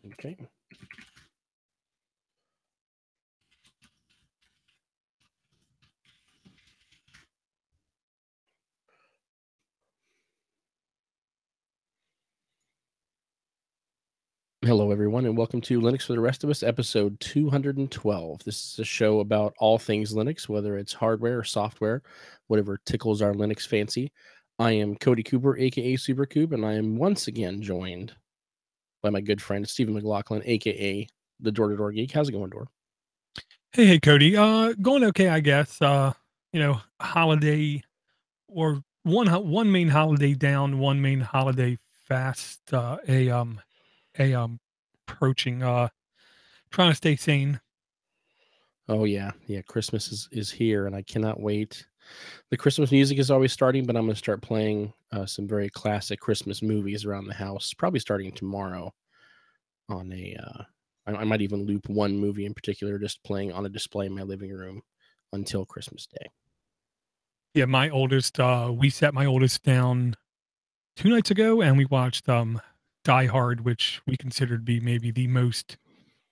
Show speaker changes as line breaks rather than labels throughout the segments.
Okay. Hello, everyone, and welcome to Linux for the Rest of Us, episode 212. This is a show about all things Linux, whether it's hardware or software, whatever tickles our Linux fancy. I am Cody Cooper, aka Super Coop, and I am once again joined by my good friend Stephen McLaughlin, aka the DoorToDoorGeek. How's it going, Door?
Hey, Cody. Going okay, I guess. Holiday or one main holiday down, one main holiday fast. Approaching. Trying to stay sane.
Oh yeah, Christmas is here, and I cannot wait. The Christmas music is always starting, but I'm going to start playing some very classic Christmas movies around the house, probably starting tomorrow. On I might even loop one movie in particular, just playing on a display in my living room until Christmas Day.
Yeah, my oldest. We sat my oldest down 2 nights ago, and we watched Die Hard, which we consider to be maybe the most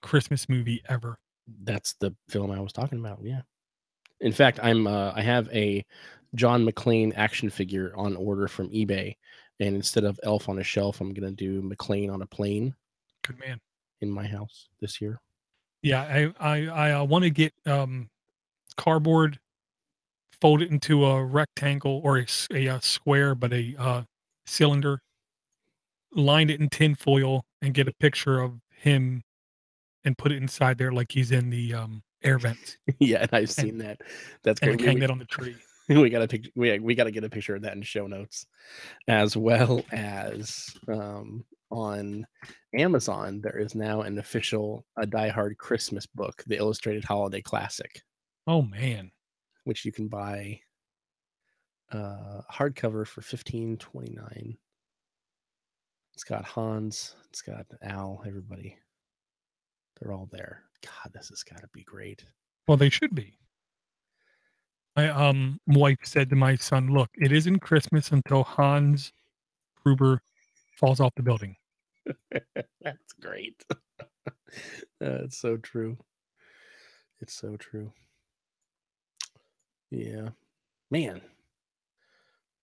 Christmas movie ever.
That's the film I was talking about. Yeah. In fact, I have a John McClane action figure on order from eBay, and instead of Elf on a Shelf, I'm gonna do McClane on a plane
Good man.
in my house this year.
Yeah, I want to get cardboard, fold it into a rectangle or a square, but a cylinder, line it in tin foil, and get a picture of him and put it inside there like he's in the air vents,
Yeah, and I've
and
seen that. That's
and
great.
like hang that on the tree.
We got a picture. We got to get a picture of that in show notes, as well as on Amazon. There is now an official a Die Hard Christmas book, the Illustrated Holiday Classic,
Oh man,
which you can buy hardcover for $15.29. It's got Hans, it's got Al, everybody. They're all there. God, this has got to be great.
well they should be. My wife said to my son, "Look, it isn't Christmas until Hans Gruber falls off the building."
That's great. It's so true. It's so true. Yeah, man.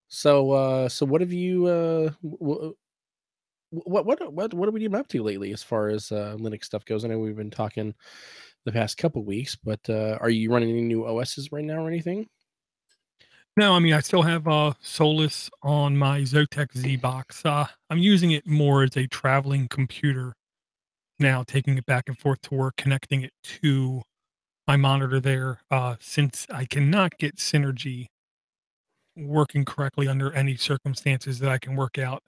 So what have you what have we been up to lately as far as Linux stuff goes? I know we've been talking the past couple weeks, but are you running any new OSs right now or anything?
No, I mean I still have Solus on my Zotex Z box. I'm using it more as a traveling computer now, taking it back and forth to work, connecting it to my monitor there, since I cannot get Synergy working correctly under any circumstances that I can work out.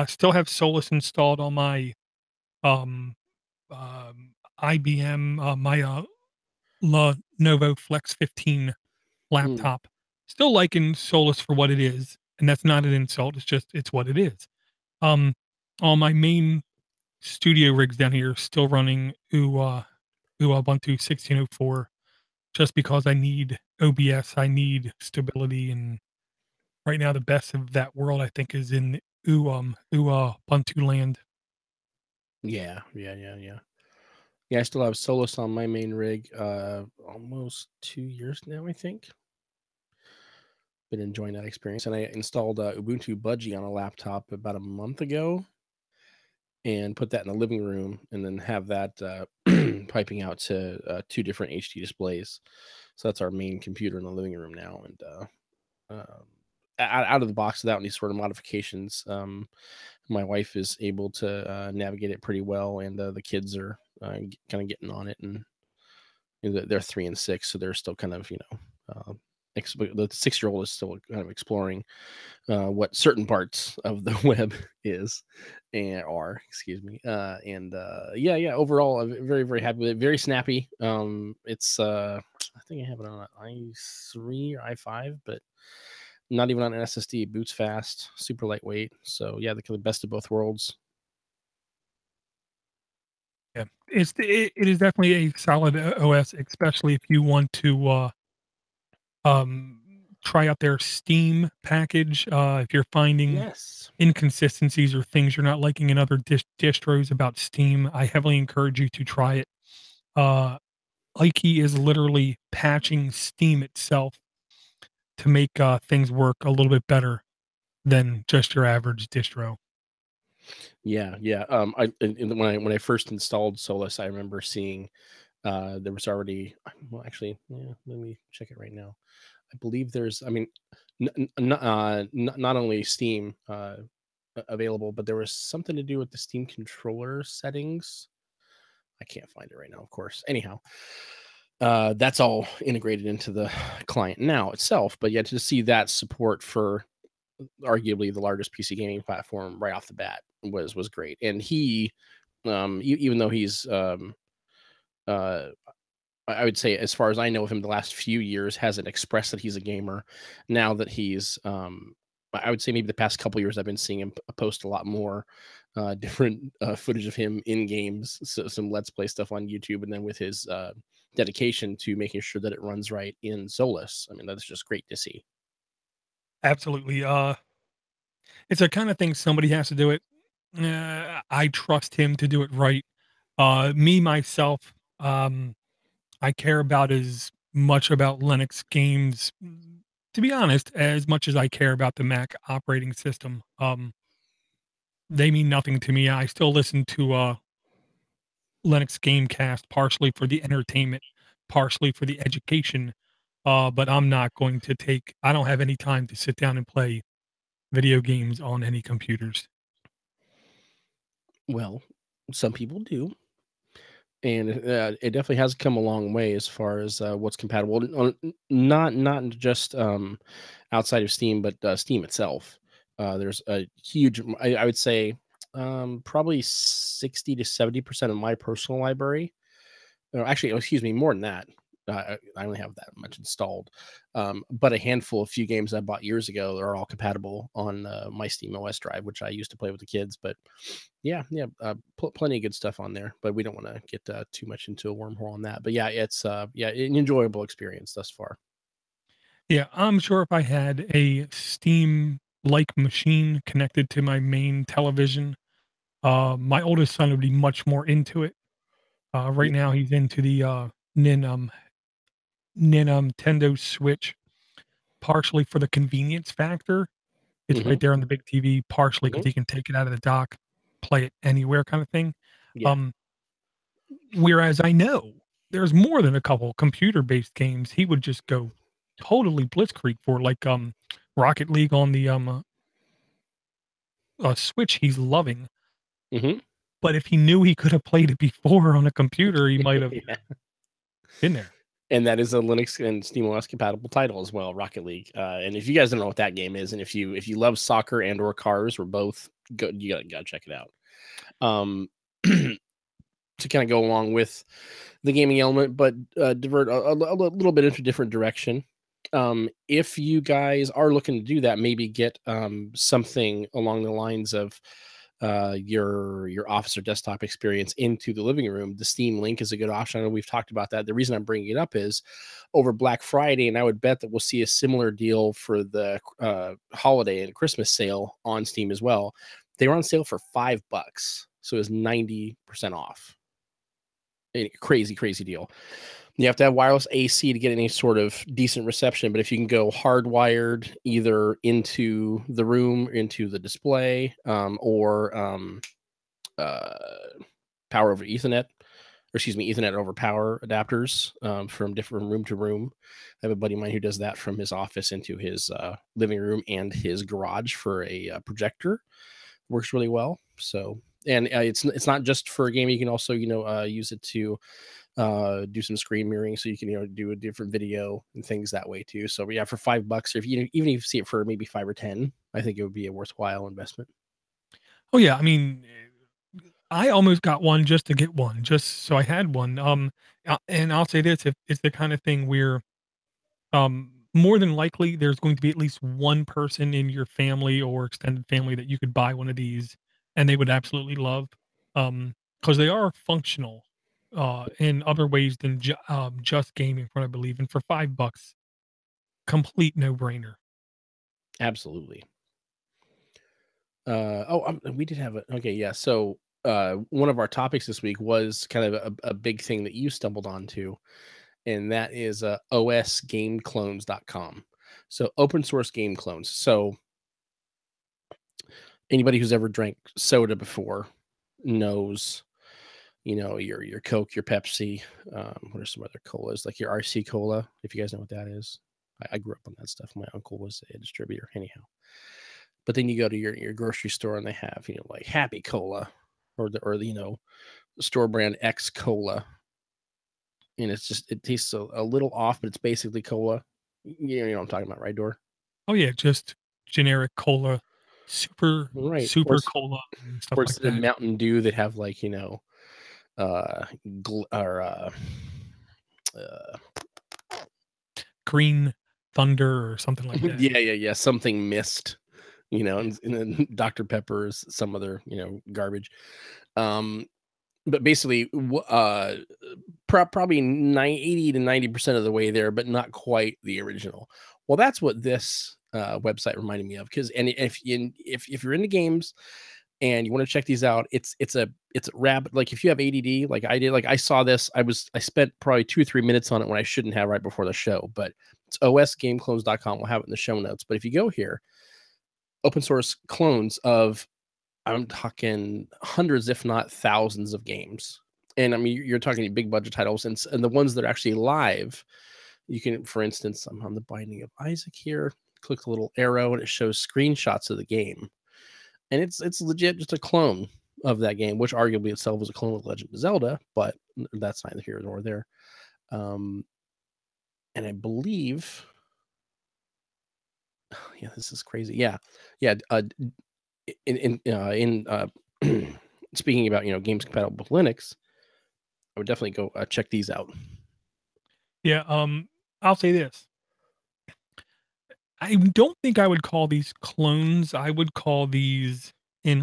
Still have Solus installed on my um, IBM, my Lenovo Flex 15
Mm,
laptop. Still liking Solus for what it is, and that's not an insult. It's what it is. Um, all my main studio rigs down here still running Ubuntu 16.04, just because I need OBS, I need stability, and right now the best of that world I think is in Ubuntu land.
yeah. Yeah, I still have Solus on my main rig, almost 2 years now, I think. Been enjoying that experience, and I installed Ubuntu Budgie on a laptop about a month ago, and put that in the living room, and then have that piping out to two different HD displays. So that's our main computer in the living room now, and out of the box without any sort of modifications. My wife is able to navigate it pretty well, and the kids are kind of getting on it, and they're 3 and 6, so they're still kind of the 6-year-old is still kind of exploring what certain parts of the web is and are, excuse me. And overall, I'm very, very happy with it. Very snappy. It's I think I have it on an i3 or i5, but not even on an SSD. It boots fast, super lightweight. So yeah, the best of both worlds.
Yeah, it is definitely a solid OS, especially if you want to try out their Steam package, if you're finding
Yes.
inconsistencies or things you're not liking in other distros about Steam, I heavily encourage you to try it. Uh, Ikey is literally patching Steam itself to make, things work a little bit better than just your average distro.
Yeah, yeah. When I first installed Solus, I remember seeing there was already well, actually, yeah. Let me check it right now. I believe there's. I mean, not only Steam available, but there was something to do with the Steam controller settings. I can't find it right now, of course. Anyhow, that's all integrated into the client now itself. But yet to see that support for arguably the largest PC gaming platform right off the bat was great. And he, even though he's, uh, I would say, as far as I know of him, the last few years hasn't expressed that he's a gamer. Now that he's, I would say maybe the past couple years I've been seeing him post a lot more different footage of him in games, so some Let's Play stuff on YouTube, and then with his dedication to making sure that it runs right in Solus. I mean, that's just great to see.
Absolutely, it's a kinda thing somebody has to do it. I trust him to do it right. Me, myself, I care about as much about Linux games, to be honest, as much as I care about the Mac operating system. They mean nothing to me. I still listen to, Linux Gamecast partially for the entertainment, partially for the education, but I'm not going to take I don't have any time to sit down and play video games on any computers.
Well, some people do, and it definitely has come a long way as far as what's compatible. Not just outside of Steam, but Steam itself. There's a huge, I would say, probably 60 to 70% of my personal library. Actually, excuse me, more than that. I only have that much installed, but a handful, a few games I bought years ago are all compatible on my Steam OS drive, which I used to play with the kids. But yeah, yeah, plenty of good stuff on there. But we don't want to get too much into a wormhole on that. But yeah, it's yeah, an enjoyable experience thus far.
Yeah, I'm sure if I had a Steam-like machine connected to my main television, my oldest son would be much more into it. Right
Yeah.
now, he's into the Nin, Nintendo Switch, partially for the convenience factor. It's
Hmm.
right there on the big TV, partially because
Hmm.
he can take it out of the dock, play it anywhere, kind of thing.
Yeah.
Um, Whereas I know there's more than a couple computer-based games he would just go totally blitzkrieg for, like Rocket League on the Switch. He's loving,
Hmm.
but if he knew he could have played it before on a computer, he might have
Yeah.
been there.
And that is a Linux and SteamOS compatible title as well, Rocket League. And if you guys don't know what that game is, and if you love soccer and or cars or both, go you gotta check it out. Um, to kind of go along with the gaming element, but divert a little bit into a different direction. If you guys are looking to do that, maybe get something along the lines of your office or desktop experience into the living room. The Steam Link is a good option. I know we've talked about that. The reason I'm bringing it up is over Black Friday, and I would bet that we'll see a similar deal for the holiday and Christmas sale on Steam as well. They were on sale for $5, so it was 90% off. A crazy, crazy deal. You have to have wireless AC to get any sort of decent reception, but if you can go hardwired either into the room, into the display, or uh, power over Ethernet, or excuse me, Ethernet over power adapters from different room to room. I have a buddy of mine who does that from his office into his living room and his garage for a projector. Works really well. So, and it's not just for a game. You can also use it to do some screen mirroring, so you can do a different video and things that way too. So yeah, for $5, or if you even if you see it for maybe 5 or 10, I think it would be a worthwhile investment.
Oh yeah, I mean, I almost got one just to get one, just so I had one. And I'll say this: if it's the kind of thing where more than likely, there's going to be at least one person in your family or extended family that you could buy one of these, and they would absolutely love, because they are functional, in other ways than just gaming. From I believe, and for $5, complete no-brainer.
Absolutely. We did have okay, yeah. So one of our topics this week was kind of a big thing that you stumbled onto, and that is osgameclones.com. So open source game clones. So anybody who's ever drank soda before knows, your Coke, your Pepsi. What are some other colas, like your RC Cola, if you guys know what that is? I grew up on that stuff. My uncle was a distributor, anyhow. But then you go to your grocery store and they have, like Happy Cola or the store brand X Cola. And it tastes a little off, but it's basically cola. You know what I'm talking about, right, Door?
Oh, yeah, just generic cola, super,
Right.
super cola and stuff
Or
like
instead of
that.
Mountain Dew, that have like, uh, or uh,
Green Thunder or something like that.
yeah, something mist, and then Dr. Pepper is some other, garbage. Um, but basically, probably 80 to 90% of the way there, but not quite the original. Well, that's what this website reminded me of. Because if you're into games and you want to check these out, it's rapid. Like if you have ADD, like I did, like I saw this, I spent probably 2 or 3 minutes on it when I shouldn't have right before the show. But it's osgameclones.com. We'll have it in the show notes. But if you go here, open source clones of, I'm talking hundreds, if not thousands of games. And I mean, you're talking big budget titles, and the ones that are actually live, you can, for instance, I'm on the Binding of Isaac here, click the little arrow and it shows screenshots of the game. And it's legit just a clone of that game, which arguably itself was a clone of Legend of Zelda, but that's neither here nor there. And I believe, yeah, this is crazy. Yeah. In speaking about games compatible with Linux, I would definitely go check these out.
Yeah, I'll say this. I don't think I would call these clones. I would call these in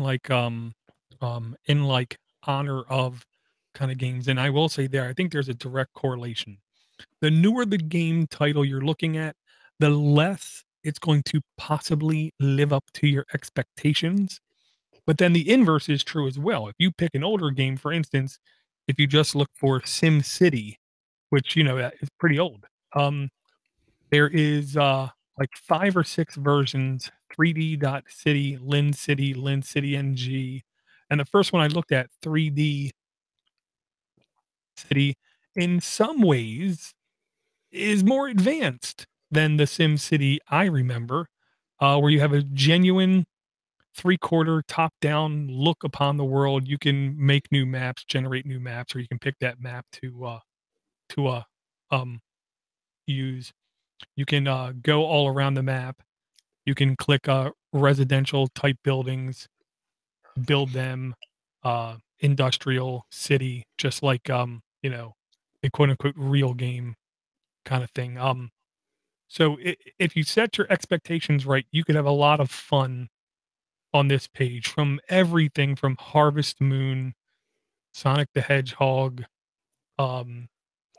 in like honor of kind of games. And I will say there, I think there's a direct correlation. The newer the game title you're looking at, the less it's going to possibly live up to your expectations. But then the inverse is true as well. If you pick an older game, for instance, if you just look for Sim City, which is pretty old, there is like 5 or 6 versions: 3D dot city, Lin City, Lin City NG, and the first one I looked at, 3D City, in some ways is more advanced than the Sim City I remember, where you have a genuine three-quarter top-down look upon the world. You can make new maps, generate new maps, or you can pick that map to use. You can go all around the map. You can click residential type buildings, build them, industrial city, just like a quote unquote real game kind of thing. So if you set your expectations right, you could have a lot of fun on this page, from everything from Harvest Moon, Sonic the Hedgehog, um,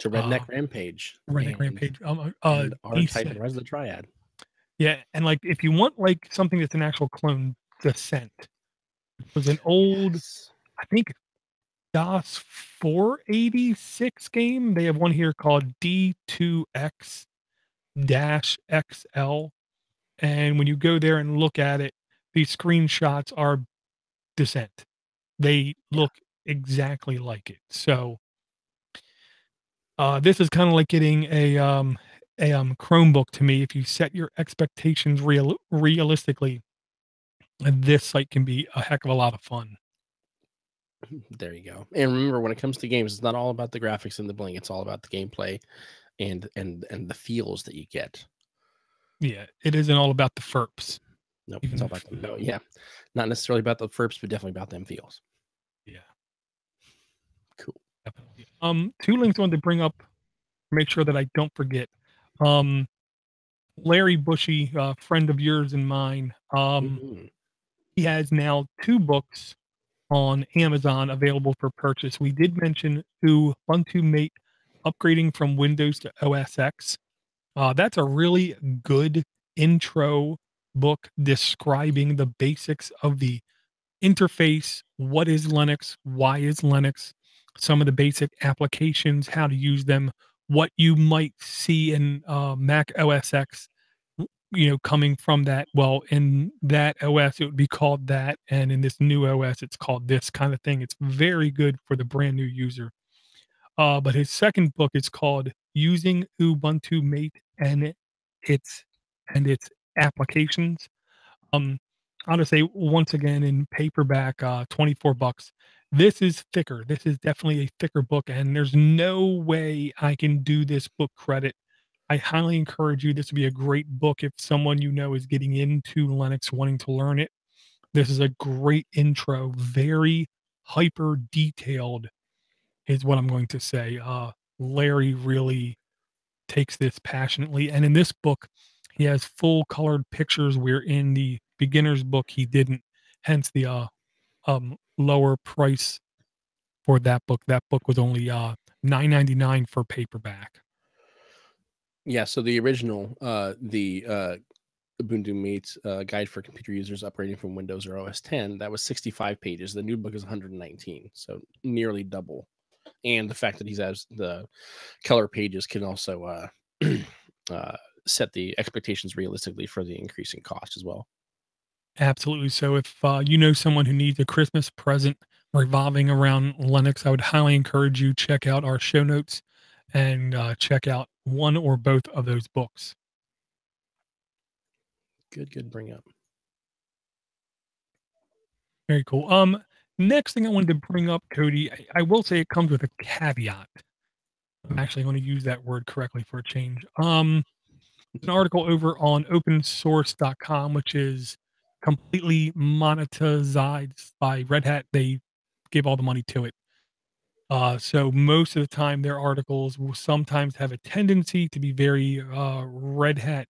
To
uh,
Redneck Rampage
Redneck Rampage,
and R-Type and
Descent.
Rise of the Triad.
Yeah, and like if you want like something that's an actual clone, Descent was an old,
Yes.
I think DOS 486 game. They have one here called D2X XL. And when you go there and look at it, these screenshots are Descent. They
Yeah.
look exactly like it. So this is kind of like getting a Chromebook to me. If you set your expectations realistically, this site can be a heck of a lot of fun.
There you go. And remember, when it comes to games, it's not all about the graphics and the bling. It's all about the gameplay and the feels that you get.
Yeah, it isn't all about the FERPs.
Nope, it's all
Even
about them.
though,
Yeah, not necessarily about the FERPs, but definitely about them feels.
yeah,
Cool.
definitely. 2 links I wanted to bring up, make sure that I don't forget. Um, Larry Bushy, friend of yours and mine,
Mhm.
he has now 2 books on Amazon available for purchase. We did mention Ubuntu Mate upgrading from Windows to OS X. That's a really good intro book describing the basics of the interface. What is Linux? Why is Linux? Some of the basic applications, how to use them, what you might see in Mac OS X, coming from that. Well, in that OS, it would be called that. And in this new OS, it's called this kind of thing. It's very good for the brand new user. But his second book is called Using Ubuntu Mate its its applications. Um, I'll just say once again in paperback, 24 bucks. This is thicker. This is definitely a thicker book, and there's no way I can do this book credit. I highly encourage you. This would be a great book if someone you know is getting into Linux, wanting to learn it. This is a great intro, very hyper detailed, is what I'm going to say. Larry really takes this passionately. And in this book, he has full colored pictures where in the beginner's book he didn't. Hence the lower price for that book. That book was only $9.99 for paperback.
Yeah, so the original, the Ubuntu Mate Guide for Computer Users Operating from Windows or OS 10, that was 65 pages. The new book is 119, so nearly double. And the fact that he has the color pages can also set the expectations realistically for the increasing cost as well.
Absolutely. So if you know someone who needs a Christmas present revolving around Linux, I would highly encourage you check out our show notes and check out one or both of those books.
Good bring up.
Very cool. Next thing I wanted to bring up, Cody, I will say it comes with a caveat. I'm actually going to use that word correctly for a change. An article over on opensource.com, which is completely monetized by Red Hat. They give all the money to it. So most of the time, their articles will sometimes have a tendency to be very Red Hat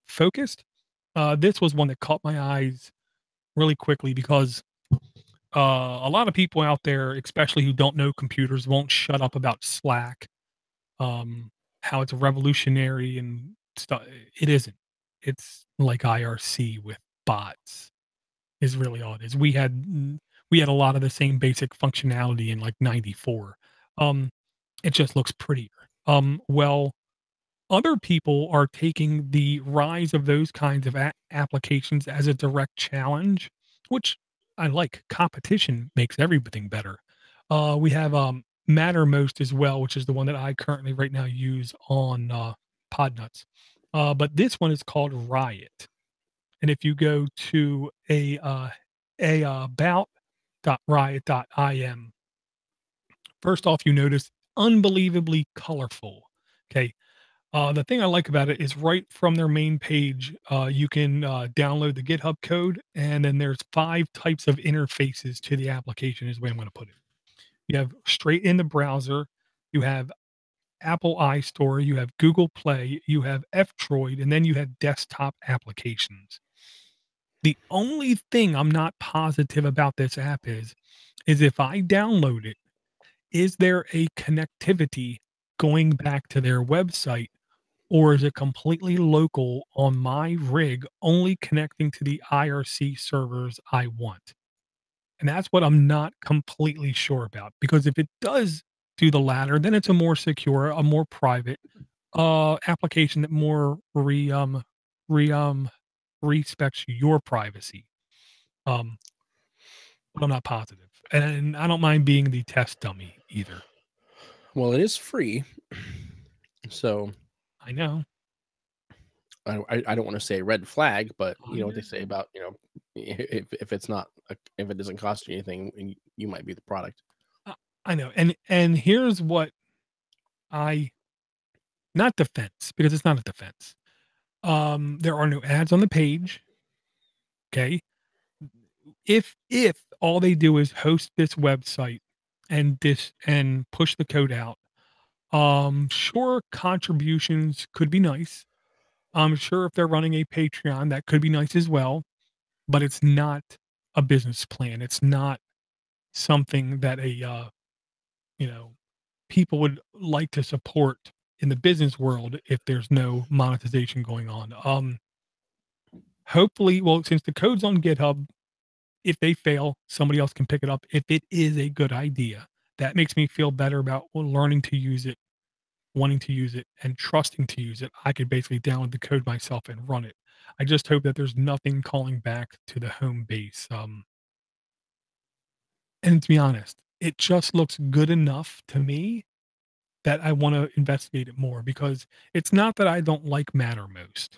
focused. This was one that caught my eyes really quickly because a lot of people out there, especially who don't know computers, won't shut up about Slack, how it's revolutionary and stuff. It isn't. It's like IRC with bots is really all it is. We had a lot of the same basic functionality in like 94. Um, it just looks prettier. Well, other people are taking the rise of those kinds of applications as a direct challenge, which I like. Competition makes everything better. We have Mattermost as well, which is the one that I currently right now use on Podnuts. But this one is called Riot, and if you go to about.riot.im, first off, you notice unbelievably colorful. Okay, the thing I like about it is right from their main page, you can download the GitHub code, and then there's 5 types of interfaces to the application, is the way I'm going to put it. You have straight in the browser, you have Apple iStore, you have Google Play, you have F-Droid, and then you have desktop applications. The only thing I'm not positive about this app is if I download it, is there a connectivity going back to their website, or is it completely local on my rig, only connecting to the IRC servers I want? And that's what I'm not completely sure about, because if it does do the latter, then it's a more secure, a more private application that more re respects your privacy. Um, but I'm not positive, and I don't mind being the test dummy either.
Well, it is free, so
I know.
I don't want to say red flag, but you
I
know what they say
know.
about if it's not if it doesn't cost you anything, you might be the product.
I know. And here's what I not defense, because it's not a defense. There are no ads on the page. Okay. If all they do is host this website and push the code out, sure, contributions could be nice. I'm sure if they're running a Patreon, that could be nice as well, but it's not a business plan. It's not something that a you know people would like to support. in the business world if there's no monetization going on. Hopefully, well, since the code's on GitHub, if they fail, somebody else can pick it up if it is a good idea. That makes me feel better about learning to use it, wanting to use it, and trusting to use it. I could basically download the code myself and run it. I just hope that there's nothing calling back to the home base. And to be honest, it just looks good enough to me that I want to investigate it more because it's not that I don't like Mattermost.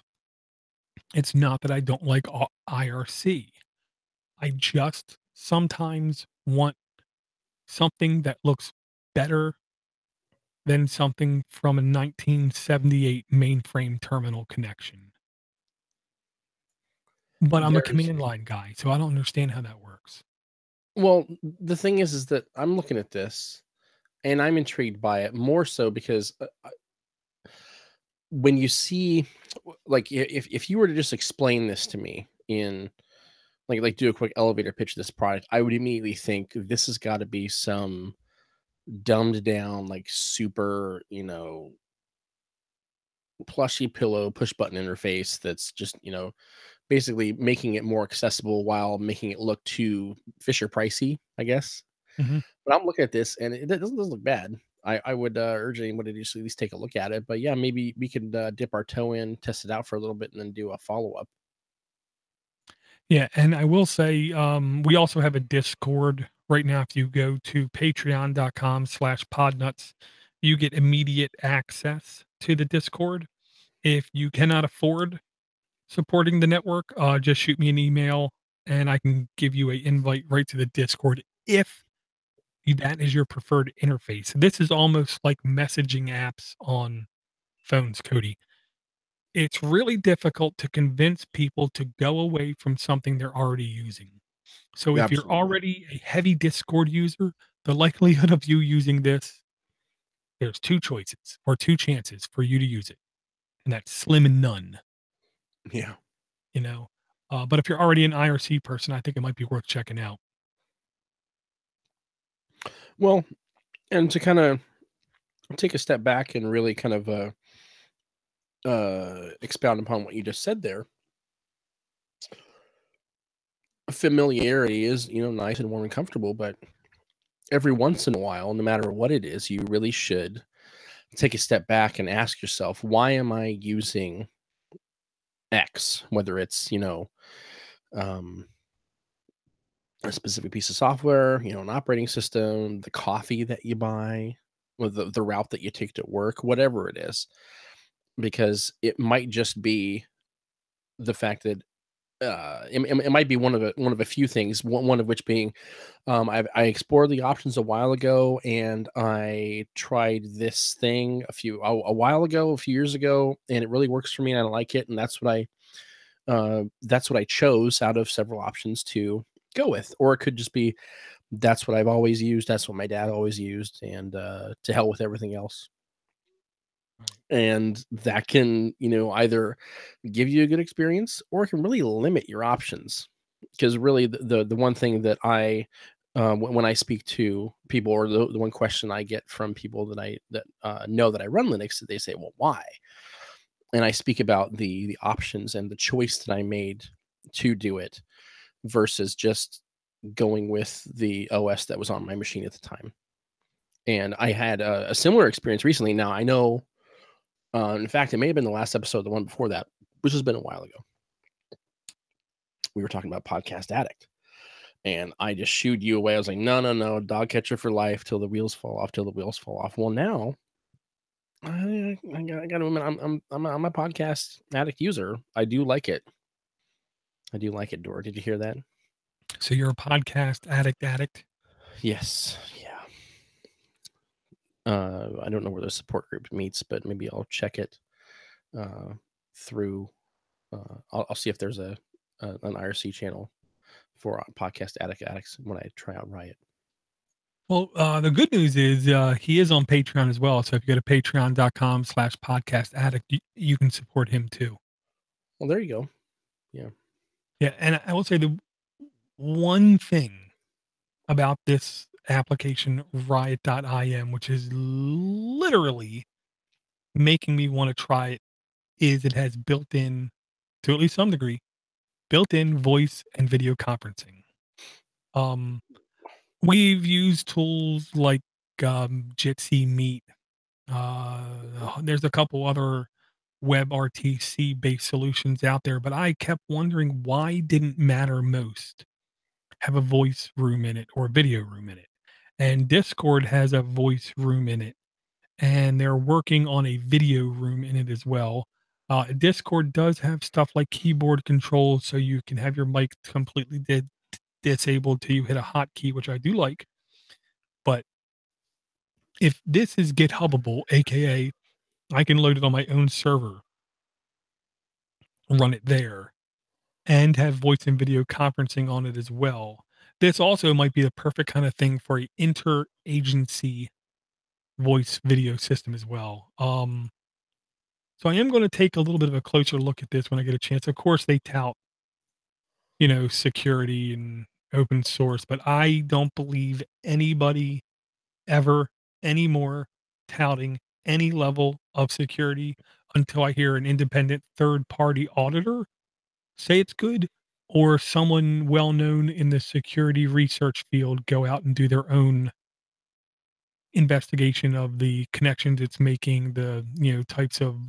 It's not that I don't like IRC. I just sometimes want something that looks better than something from a 1978 mainframe terminal connection. But I'm a
There's
command line guy, so I don't understand how that works.
well, the thing is that I'm looking at this and I'm intrigued by it more so because when you see, like, if you were to just explain this to me in like do a quick elevator pitch of this product, I would immediately think this has got to be some dumbed down, like super, plushy pillow push button interface that's just, basically making it more accessible while making it look too Fisher pricey, I guess.
Mhm.
But I'm looking at this and it doesn't look bad. I would urge anybody to just at least take a look at it. But yeah, maybe we could dip our toe in, test it out for a little bit, and then do a follow up.
Yeah, and I will say, we also have a Discord right now. If you go to patreon.com/podnuts, you get immediate access to the Discord. If you cannot afford supporting the network, just shoot me an email and I can give you a invite right to the Discord if that is your preferred interface. This is almost like messaging apps on phones, Cody. It's really difficult to convince people to go away from something they're already using. So if you're
Absolutely.
already a heavy Discord user, the likelihood of you using this, there's two choices or two chances for you to use it, and that's slim and none,
Yeah.
you know. But if you're already an IRC person, I think it might be worth checking out.
Well, and to kind of take a step back and really kind of expound upon what you just said there, familiarity is, nice and warm and comfortable, but every once in a while, no matter what it is, you really should take a step back and ask yourself, why am I using X? Whether it's, um, a specific piece of software, an operating system, the coffee that you buy, or the route that you take to work, whatever it is, because it might just be the fact that it might be one of a few things. One of which being, I explored the options a while ago, and I tried this thing a while ago, a few years ago, and it really works for me, and I like it, and that's what I chose out of several options to go with. Or it could just be that's what I've always used, that's what my dad always used, and to hell with everything else.
Right.
And that can, either give you a good experience or it can really limit your options. Because really, the one thing that when I speak to people, or the one question I get from people that know that I run Linux, they say, "Well, why?" And I speak about the options and the choice that I made to do it versus just going with the OS that was on my machine at the time. And I had a similar experience recently. Now I know, in fact, it may have been the last episode, the one before that, which has been a while ago. We were talking about Podcast Addict, and I just shooed you away. I was like, no, no, no, dog catcher for life till the wheels fall off, till the wheels fall off. Well, now I got to admit, I'm a Podcast Addict user. I do like it. I do like it, Dor. Did you hear that?
So you're a podcast addict.
Yes. Yeah. I don't know where the support group meets, but maybe I'll check it uh, through. I'll see if there's an IRC channel for podcast addicts when I try out Riot.
Well, the good news is he is on Patreon as well. So if you go to patreon.com/podcast addict, you can support him too.
Well, there you go. Yeah.
Yeah. And I will say the one thing about this application, riot.im, which is literally making me wanna try it is it has built-in, to at least some degree, built-in voice and video conferencing. Um, we've used tools like, Jitsi Meet. There's a couple other WebRTC-based solutions out there, but I kept wondering why didn't Matter most have a voice room in it or a video room in it? And Discord has a voice room in it, and they're working on a video room in it as well. Discord does have stuff like keyboard controls, so you can have your mic completely disabled till you hit a hotkey, which I do like. But if this is GitHubable, aka I can load it on my own server, run it there, and have voice and video conferencing on it as well. This also might be the perfect kind of thing for a interagency voice video system as well. So I am going to take a little bit of a closer look at this when I get a chance. Of course, they tout, security and open source, but I don't believe anybody ever anymore touting any level of security until I hear an independent third party auditor say it's good, or someone well known in the security research field go out and do their own investigation of the connections it's making, the types of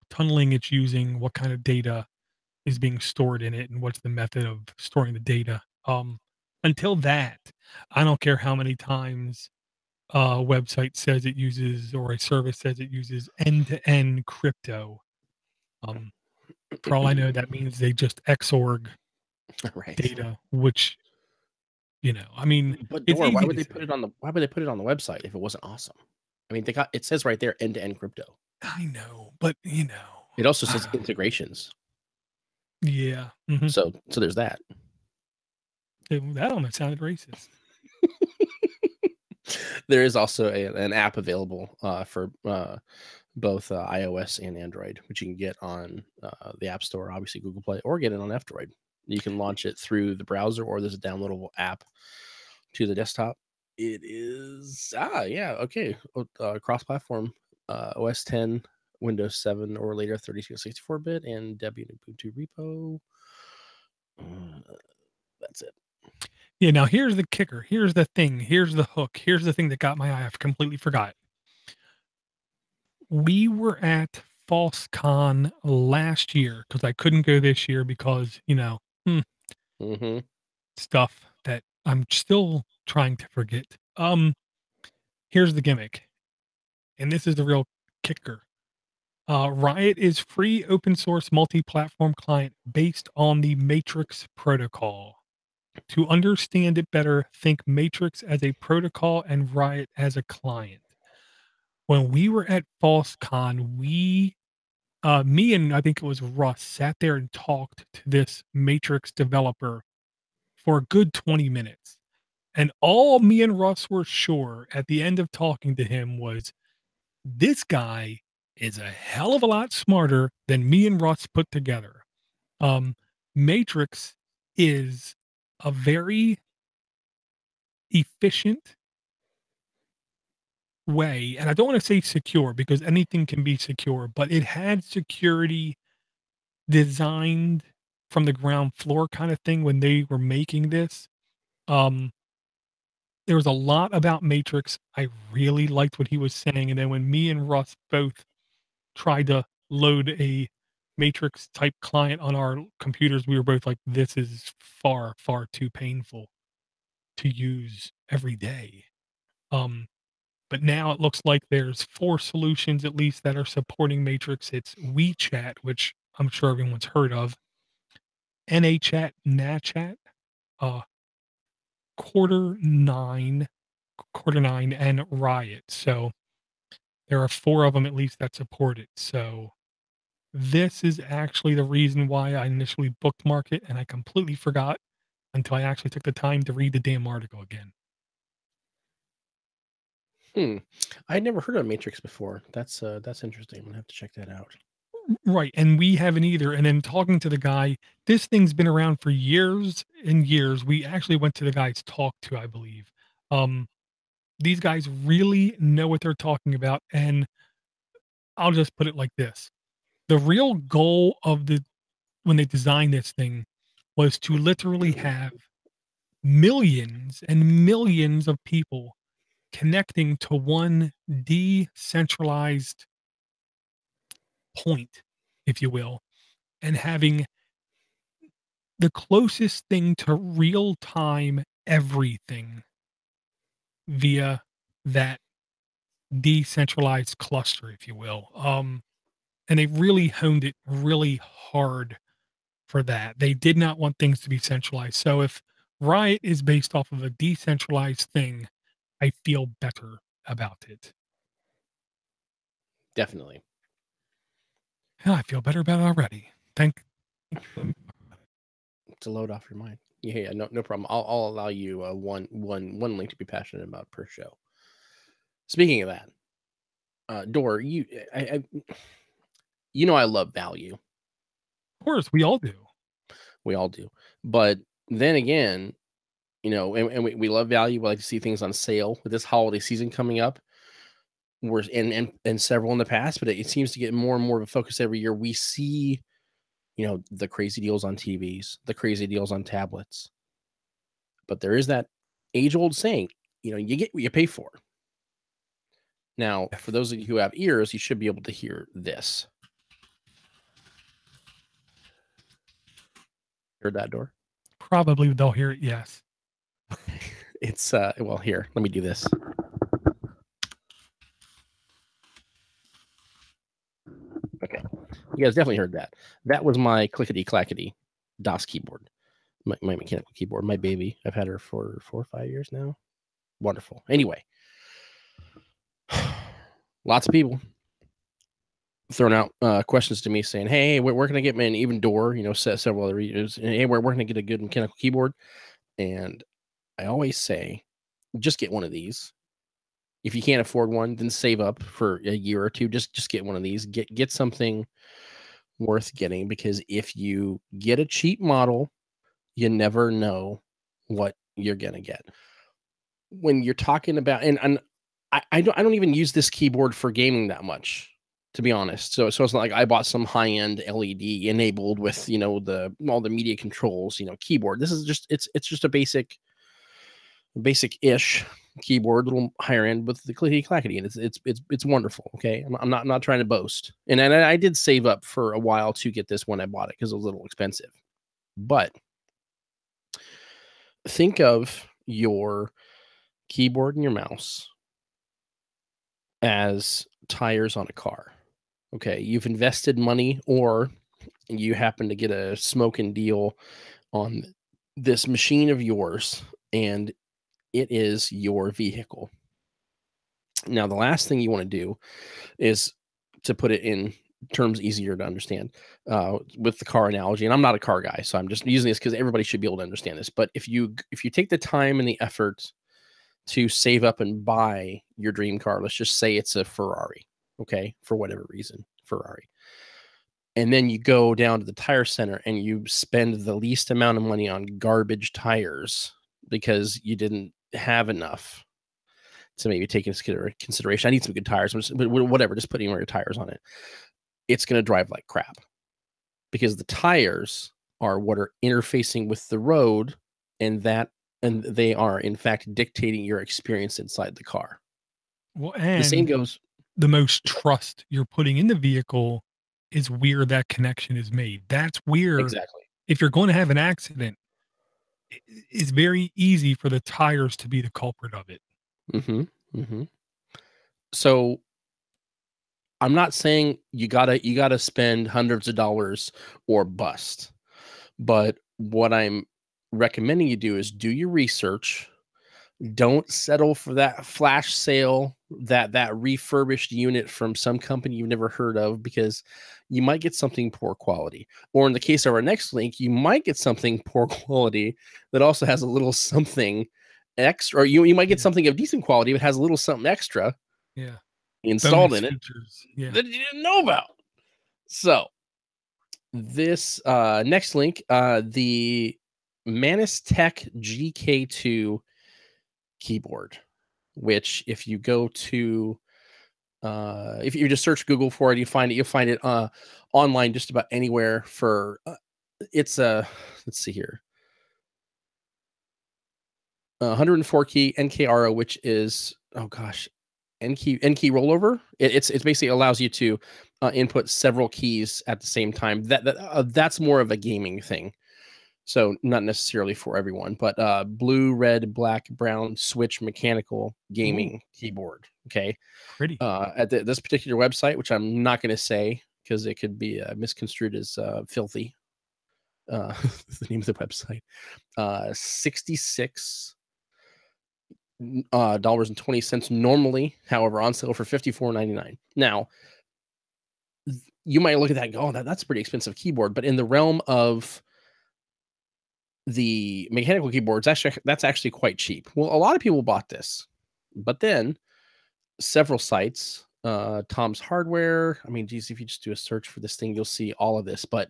tunneling it's using, what kind of data is being stored in it, and what's the method of storing the data. Until that, I don't care how many times a website says it uses or a service says it uses end-to-end crypto. Um, for all I know, that means they just XORG
Right.
data, which, I mean,
But
it's
Door,
easy to say.
why would they put it on the website if it wasn't awesome? I mean, it says right there end to end crypto.
I know, but
It also says integrations.
yeah. Mhm.
So there's that.
That almost sounded racist.
There is also an app available for both iOS and Android, which you can get on the App Store, obviously Google Play, or get it on F-Droid. You can launch it through the browser, or there's a downloadable app to the desktop. It is yeah, okay, cross-platform, OS 10, Windows 7 or later, 32 64-bit, and Debian Ubuntu repo. That's it.
Yeah, now here's the kicker. Here's the thing. Here's the hook. Here's the thing that got my eye. I completely forgot. We were at FalseCon last year because I couldn't go this year because,
Mm-hmm.
stuff that I'm still trying to forget. Here's the gimmick, and this is the real kicker. Riot is free open source multi-platform client based on the Matrix protocol. To understand it better, think Matrix as a protocol and Riot as a client. When we were at FalseCon, me and I think it was Russ sat there and talked to this Matrix developer for a good 20 minutes. And all me and Russ were sure at the end of talking to him was this guy is a hell of a lot smarter than me and Russ put together. Um, Matrix is a very efficient way, and I don't want to say secure because anything can be secure, but it had security designed from the ground floor kind of thing when they were making this. Um, there was a lot about Matrix. I really liked what he was saying, and then when me and Russ both tried to load a Matrix type client on our computers, we were both like, "This is far, far too painful to use every day." Um, but now it looks like there's 4 solutions at least that are supporting Matrix. It's WeChat, which I'm sure everyone's heard of, NAChat, NAChat, uh, Quarter 9, Quarter 9, and Riot. So there are 4 of them at least that support it. So this is actually the reason why I initially bookmarked it, and I completely forgot until I actually took the time to read the damn article again.
I'd never heard of Matrix before. That's interesting. I'm gonna have to check that out.
Right, and we haven't either, and then talking to the guy, this thing's been around for years and years. We actually went to the guy's talk too, I believe. Um, these guys really know what they're talking about, and I'll just put it like this. The real goal of when they designed this thing was to literally have millions and millions of people connecting to one decentralized point, if you will, and having the closest thing to real time everything via that decentralized cluster, if you will. And they really honed it really hard for that. They did not want things to be centralized. So if Riot is based off of a decentralized thing, I feel better about it.
Definitely.
Yeah, I feel better about it already. Thank
To load off your mind. Yeah, no problem. I'll allow you one link to be passionate about per show. Speaking of that, Door, I I love value.
Of course, we all do.
We all do. But then again, and we love value. We like to see things on sale with this holiday season coming up. We're and several in the past, but it seems to get more and more of a focus every year. We see, the crazy deals on TVs, the crazy deals on tablets. But there is that age-old saying, you get what you pay for. Now, for those of you who have ears, you should be able to hear this. Heard that, Door?
Probably they'll hear it, yes.
It's well, here, let me do this. Okay. You guys definitely heard that. That was my clickety clackety DOS keyboard. My mechanical keyboard, my baby. I've had her for 4 or 5 years now. Wonderful. Anyway, lots of people throwing out questions to me saying, "Hey, where can I get an even Door?" Several other readers. Hey, where can I get a good mechanical keyboard? And I always say, just get one of these. If you can't afford one, then save up for a year or two. Just get one of these. Get something worth getting, because if you get a cheap model, you never know what you're gonna get. When you're talking about, and I don't even use this keyboard for gaming that much, to be honest. So it's not like I bought some high end LED enabled with all the media controls keyboard. This is just it's just a basic ish keyboard, a little higher end with the clickety clackety, and it's wonderful. Okay, I'm not trying to boast, and I did save up for a while to get this when I bought it because it was a little expensive. But think of your keyboard and your mouse as tires on a car. Okay, you've invested money, or you happen to get a smoking deal on this machine of yours, and it is your vehicle. Now, the last thing you want to do is, to put it in terms easier to understand, with the car analogy, and I'm not a car guy, so I'm just using this because everybody should be able to understand this. But if you take the time and the effort to save up and buy your dream car, let's just say it's a Ferrari, okay, for whatever reason, Ferrari, and then you go down to the tire center and you spend the least amount of money on garbage tires because you didn't have enough to maybe take into consideration. I need some good tires, but whatever, just put any more tires on it. It's going to drive like crap, because the tires are what are interfacing with the road, and they are in fact dictating your experience inside the car.
Well,
The same
and
goes.
the most trust you're putting in the vehicle is where that connection is made. That's where,
Exactly.
if you're going to have an accident, it's very easy for the tires to be the culprit of it.
So I'm not saying you gotta spend hundreds of dollars or bust, but what I'm recommending you do is do your research. Don't settle for that flash sale, that refurbished unit from some company you've never heard of, because you might get something poor quality. Or in the case of our next link, you might get something poor quality that also has a little something extra, or you might get something of decent quality but has a little something extra
Yeah.
installed
Bonus
in it
features. Yeah.
that you didn't know about. So this next link, the Manus Tech GK2 keyboard, which if you go to If you just search Google for it, you find it. You'll find it online just about anywhere. For it's a let's see here, 104 key NKRO, which is N key rollover. It's basically allows you to input several keys at the same time. That's more of a gaming thing. So not necessarily for everyone, but blue, red, black, brown, switch, mechanical, gaming keyboard. Okay.
Pretty.
At this particular website, which I'm not going to say because it could be misconstrued as filthy. The name of the website, 66 dollars and 20 cents normally, however, on sale for $54.99. Now, you might look at that and go, oh, that's a pretty expensive keyboard, but in the realm of the mechanical keyboards, that's actually quite cheap. Well, a lot of people bought this, but then several sites, Tom's Hardware. I mean, geez, if you just do a search for this thing, you'll see all of this. But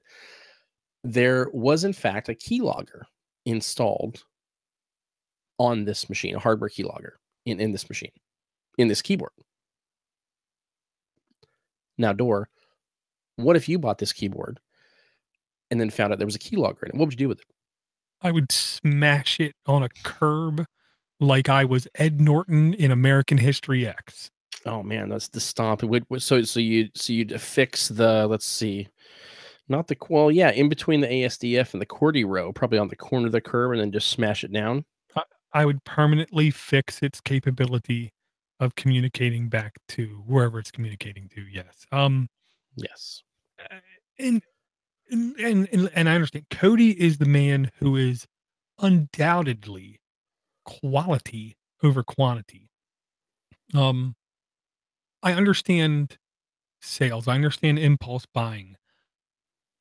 there was, in fact, a keylogger installed on this machine, a hardware keylogger in this machine, in this keyboard. Now, Door, what if you bought this keyboard and then found out there was a keylogger in it? What would you do with it?
I would smash it on a curb like I was Ed Norton in American History X.
Oh man, that's the stomp. So you'd affix the, let's see, not the, well, yeah, in between the ASDF and the QWERTY row, probably on the corner of the curb, and then just smash it down.
I would permanently fix its capability of communicating back to wherever it's communicating to. Yes.
Yes.
And I understand Cody is the man who is undoubtedly quality over quantity. I understand sales. I understand impulse buying.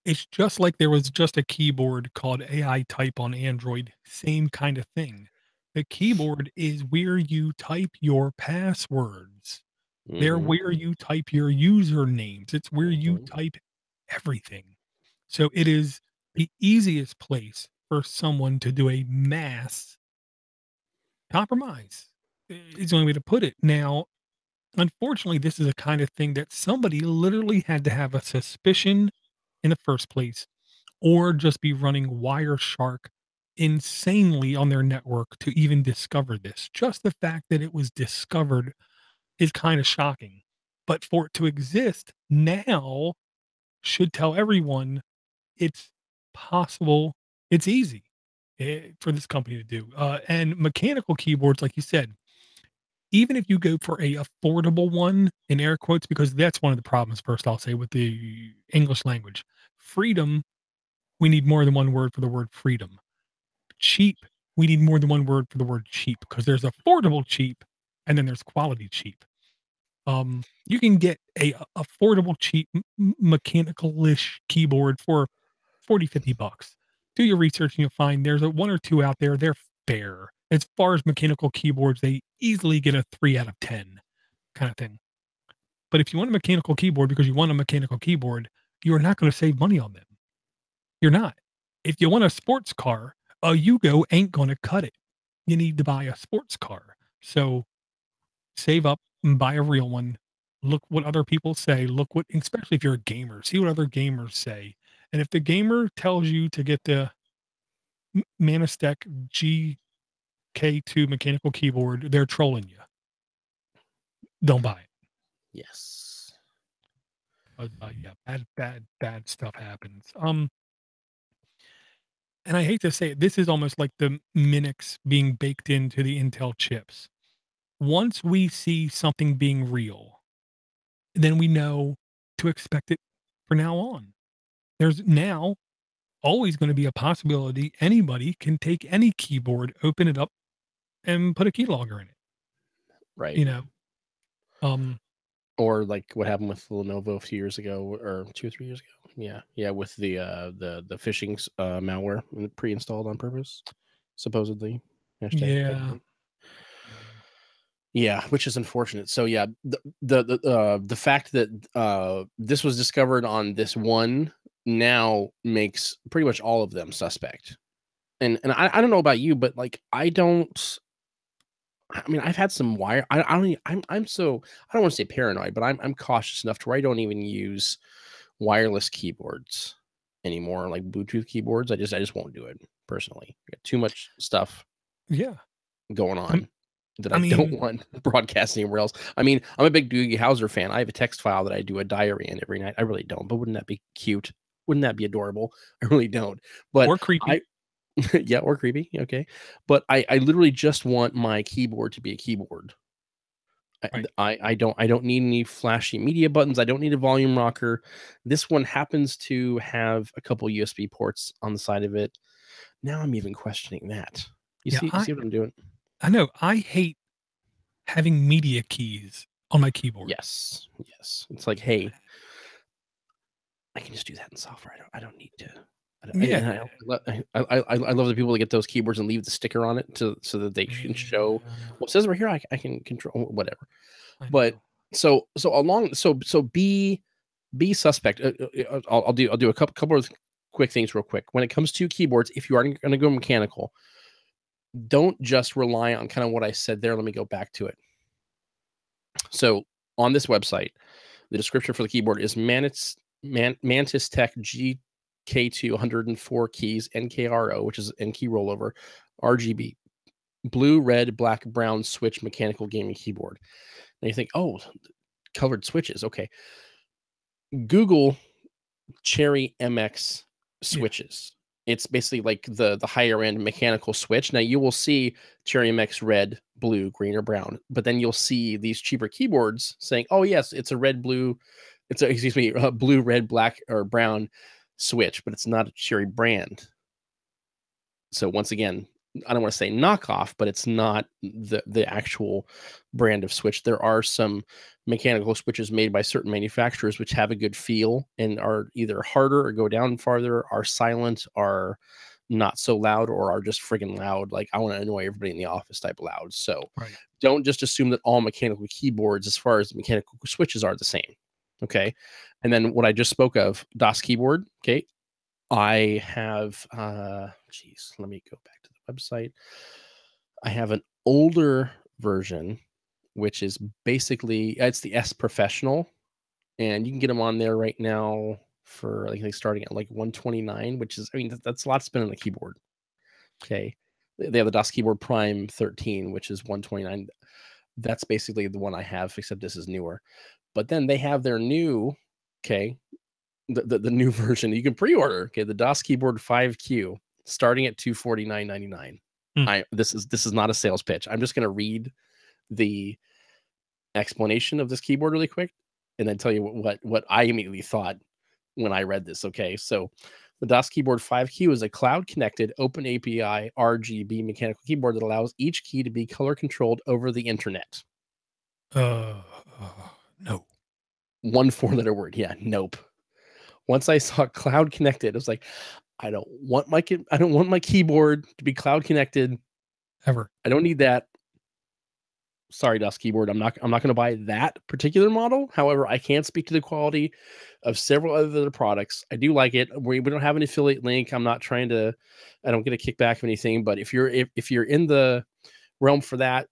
It's just like there was just a keyboard called AI Type on Android, same kind of thing. The keyboard is where you type your passwords. They're where you type your usernames. It's where you type everything. So it is the easiest place for someone to do a mass compromise. Is the only way to put it. Now, unfortunately, this is a kind of thing that somebody literally had to have a suspicion in the first place, or just be running Wireshark insanely on their network to even discover this. Just the fact that it was discovered is kind of shocking. But for it to exist now should tell everyone it's possible, it's easy for this company to do. And mechanical keyboards, like you said, even if you go for a affordable one in air quotes, because that's one of the problems, first I'll say, with the English language. Freedom, we need more than one word for the word freedom. Cheap, we need more than one word for the word cheap, because there's affordable cheap and then there's quality cheap. You can get a affordable cheap mechanical-ish keyboard for 40, 50 bucks. Do your research and you'll find there's a one or two out there. They're fair. As far as mechanical keyboards, they easily get a 3 out of 10 kind of thing. But if you want a mechanical keyboard because you want a mechanical keyboard, you're not going to save money on them. You're not. If you want a sports car, a Yugo ain't going to cut it. You need to buy a sports car. So save up and buy a real one. Look what other people say. Look what, especially if you're a gamer, see what other gamers say. And if the gamer tells you to get the Manistec GK2 mechanical keyboard, they're trolling you. Don't buy it.
Yes.
Yeah, bad stuff happens. And I hate to say it, this is almost like the Minix being baked into the Intel chips. Once we see something being real, then we know to expect it for now on. There's now always going to be a possibility anybody can take any keyboard, open it up, and put a keylogger in it.
Right.
You know,
or like what happened with Lenovo a few years ago, or 2 or 3 years ago. Yeah, with the phishing malware pre-installed on purpose, supposedly.
Yeah.
Yeah, which is unfortunate. So yeah, the fact that this was discovered on this one now makes pretty much all of them suspect. And I don't know about you, but like I don't I mean, I've had some wire. I don't. I'm so. I don't want to say paranoid, but I'm cautious enough to where I don't even use wireless keyboards anymore, like Bluetooth keyboards. I just won't do it personally. I got too much stuff
Yeah.
going
Um,
on that
I
I don't
mean,
want broadcast anywhere else. I mean, I'm a big Doogie Howser fan. I have a text file that I do a diary in every night. I really don't, but wouldn't that be cute? Wouldn't that be adorable? I really don't. But
or creepy,
I, yeah, or creepy. Okay. But I literally just want my keyboard to be a keyboard.
right?
I don't need any flashy media buttons. I don't need a volume rocker. This one happens to have a couple USB ports on the side of it. Now I'm even questioning that. You
Yeah,
see, you see what I'm doing?
I know. I hate having media keys on my keyboard.
Yes, yes. It's like, hey, I can just do that in software. I don't need to.
Yeah.
I love the people that get those keyboards and leave the sticker on it so that they can show.
Yeah,
Well, it says right here I can control whatever.
I
But
know.
so be suspect. I'll do a couple of quick things real quick. When it comes to keyboards, if you are going to go mechanical, don't just rely on kind of what I said there. Let me go back to it. So on this website, the description for the keyboard is Mantis Tech GK2 104 keys NKRO, which is N key rollover, RGB, blue, red, black, brown switch mechanical gaming keyboard. And you think, oh, colored switches. Okay. Google Cherry MX
Yeah.
switches. It's basically like the higher end mechanical switch. Now you will see Cherry MX red, blue, green, or brown, but then you'll see these cheaper keyboards saying, "Oh yes, it's a red, blue, it's a excuse me, blue, red, black, or brown switch," but it's not a Cherry brand. So once again, I don't want to say knockoff, but it's not the actual brand of switch. There are some mechanical switches made by certain manufacturers which have a good feel and are either harder or go down farther, are silent, are not so loud, or are just friggin' loud. Like I want to annoy everybody in the office type loud. So
Right.
don't just assume that all mechanical keyboards, as far as mechanical switches, are the same. Okay. And then what I just spoke of, DOS keyboard. Okay. I have geez, let me go back to the website. I have an older version, which is basically it's the S Professional, and you can get them on there right now for like starting at like 129, which is that's a lot to spend on a keyboard. Okay. They have the DOS keyboard Prime 13, which is 129. That's basically the one I have, except this is newer. But then they have their new, okay, the new version you can pre-order. Okay, the DOS keyboard 5Q starting at 249.99.
Hmm.
This is not a sales pitch. I'm just going to read the explanation of this keyboard really quick and then tell you what I immediately thought when I read this. Okay, so the DOS keyboard 5Q is a cloud connected open API RGB mechanical keyboard that allows each key to be color controlled over the internet.
Uh, no.
One four-letter word. Yeah, nope. Once I saw cloud connected, I was like, I don't want my keyboard to be cloud connected.
Ever.
I don't need that. Sorry, DOS keyboard. I'm not going to buy that particular model. However, I can speak to the quality of several other products. I do like it. We don't have an affiliate link. I'm not trying to. I don't get a kickback of anything. But if you're in the realm for that,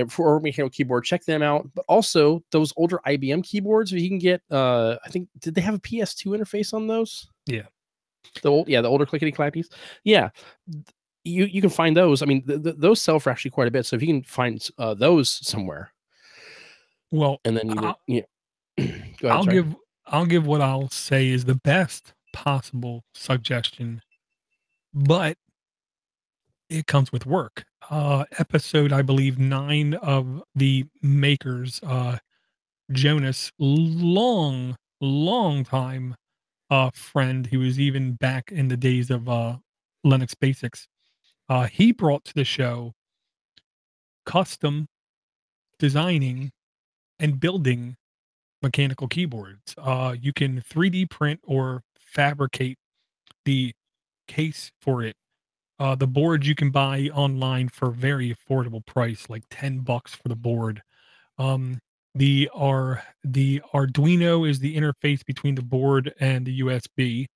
for mechanical keyboard, check them out. But also those older IBM keyboards, you can get. I think did they have a PS2 interface on those?
Yeah.
The older clickety clappies. Yeah, you can find those. I mean, those sell for actually quite a bit. So if you can find those somewhere,
Well,
and then
I'll,
go ahead.
I'll
Sorry.
give I'll give what I'll say is the best possible suggestion, but it comes with work. Episode, I believe, 9 of the makers, Jonas, long time friend. He was even back in the days of Linux Basics. He brought to the show custom designing and building mechanical keyboards. You can 3D print or fabricate the case for it. The board you can buy online for a very affordable price, like $10 for the board. Um, the Arduino is the interface between the board and the USB,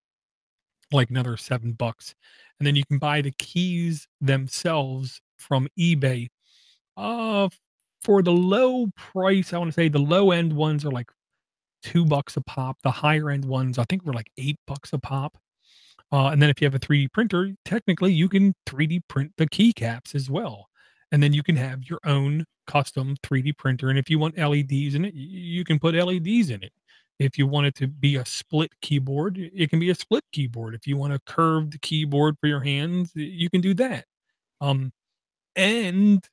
like another $7. And then you can buy the keys themselves from eBay Uh, for the low price, I wanna say the low end ones are like $2 a pop. The higher end ones, I think were like $8 a pop. And then if you have a 3D printer, technically you can 3D print the keycaps as well. And then you can have your own custom 3D printer. And if you want LEDs in it, you can put LEDs in it. If you want it to be a split keyboard, it can be a split keyboard. If you want a curved keyboard for your hands, you can do that. Um, and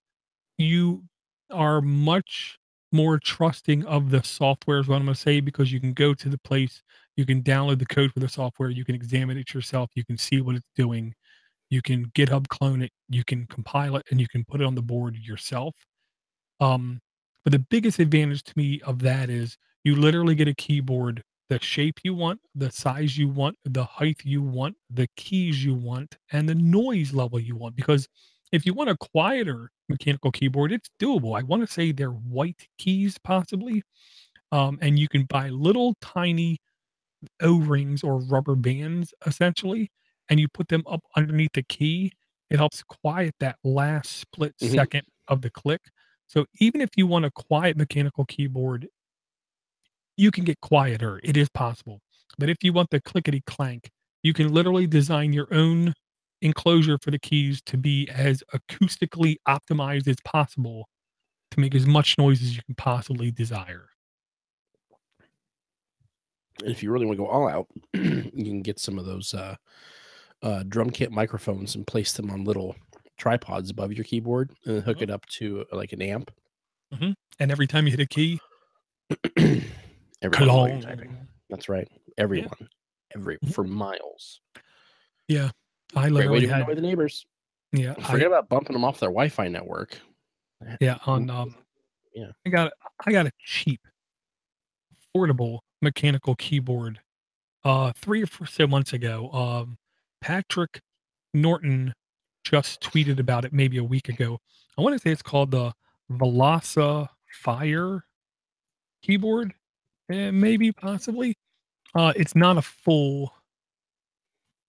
you are much more trusting of the software is what I'm gonna say, because you can go to the place, you can download the code for the software, you can examine it yourself, you can see what it's doing, you can GitHub clone it, you can compile it, and you can put it on the board yourself. Um, but the biggest advantage to me of that is you literally get a keyboard the shape you want, the size you want, the height you want, the keys you want, and the noise level you want. Because if you want a quieter mechanical keyboard, it's doable. I want to say they're white keys, possibly. And you can buy little tiny O-rings or rubber bands, essentially, and you put them up underneath the key. It helps quiet that last split
Hmm.
second of the click. So even if you want a quiet mechanical keyboard, you can get quieter. It is possible. But if you want the clickety clank, you can literally design your own enclosure for the keys to be as acoustically optimized as possible to make as much noise as you can possibly desire.
And if you really want to go all out, you can get some of those drum kit microphones and place them on little tripods above your keyboard and hook
Mhm,
it up to like an amp.
mhm. And every time you hit a key,
Everyone will know you're typing.
clong.
That's right.
Yeah.
Everyone. Every
Mhm.
for miles.
Yeah. I
Great way
literally
to
had
annoy the neighbors.
yeah,
Forget about bumping them off their Wi-Fi network.
yeah,
Mm,
on,
yeah.
I got I got a cheap, portable mechanical keyboard, 3 or 4 so months ago. Patrick Norton just tweeted about it maybe a week ago. I wanna say it's called the Velasa Fire keyboard, maybe, possibly. It's not a full,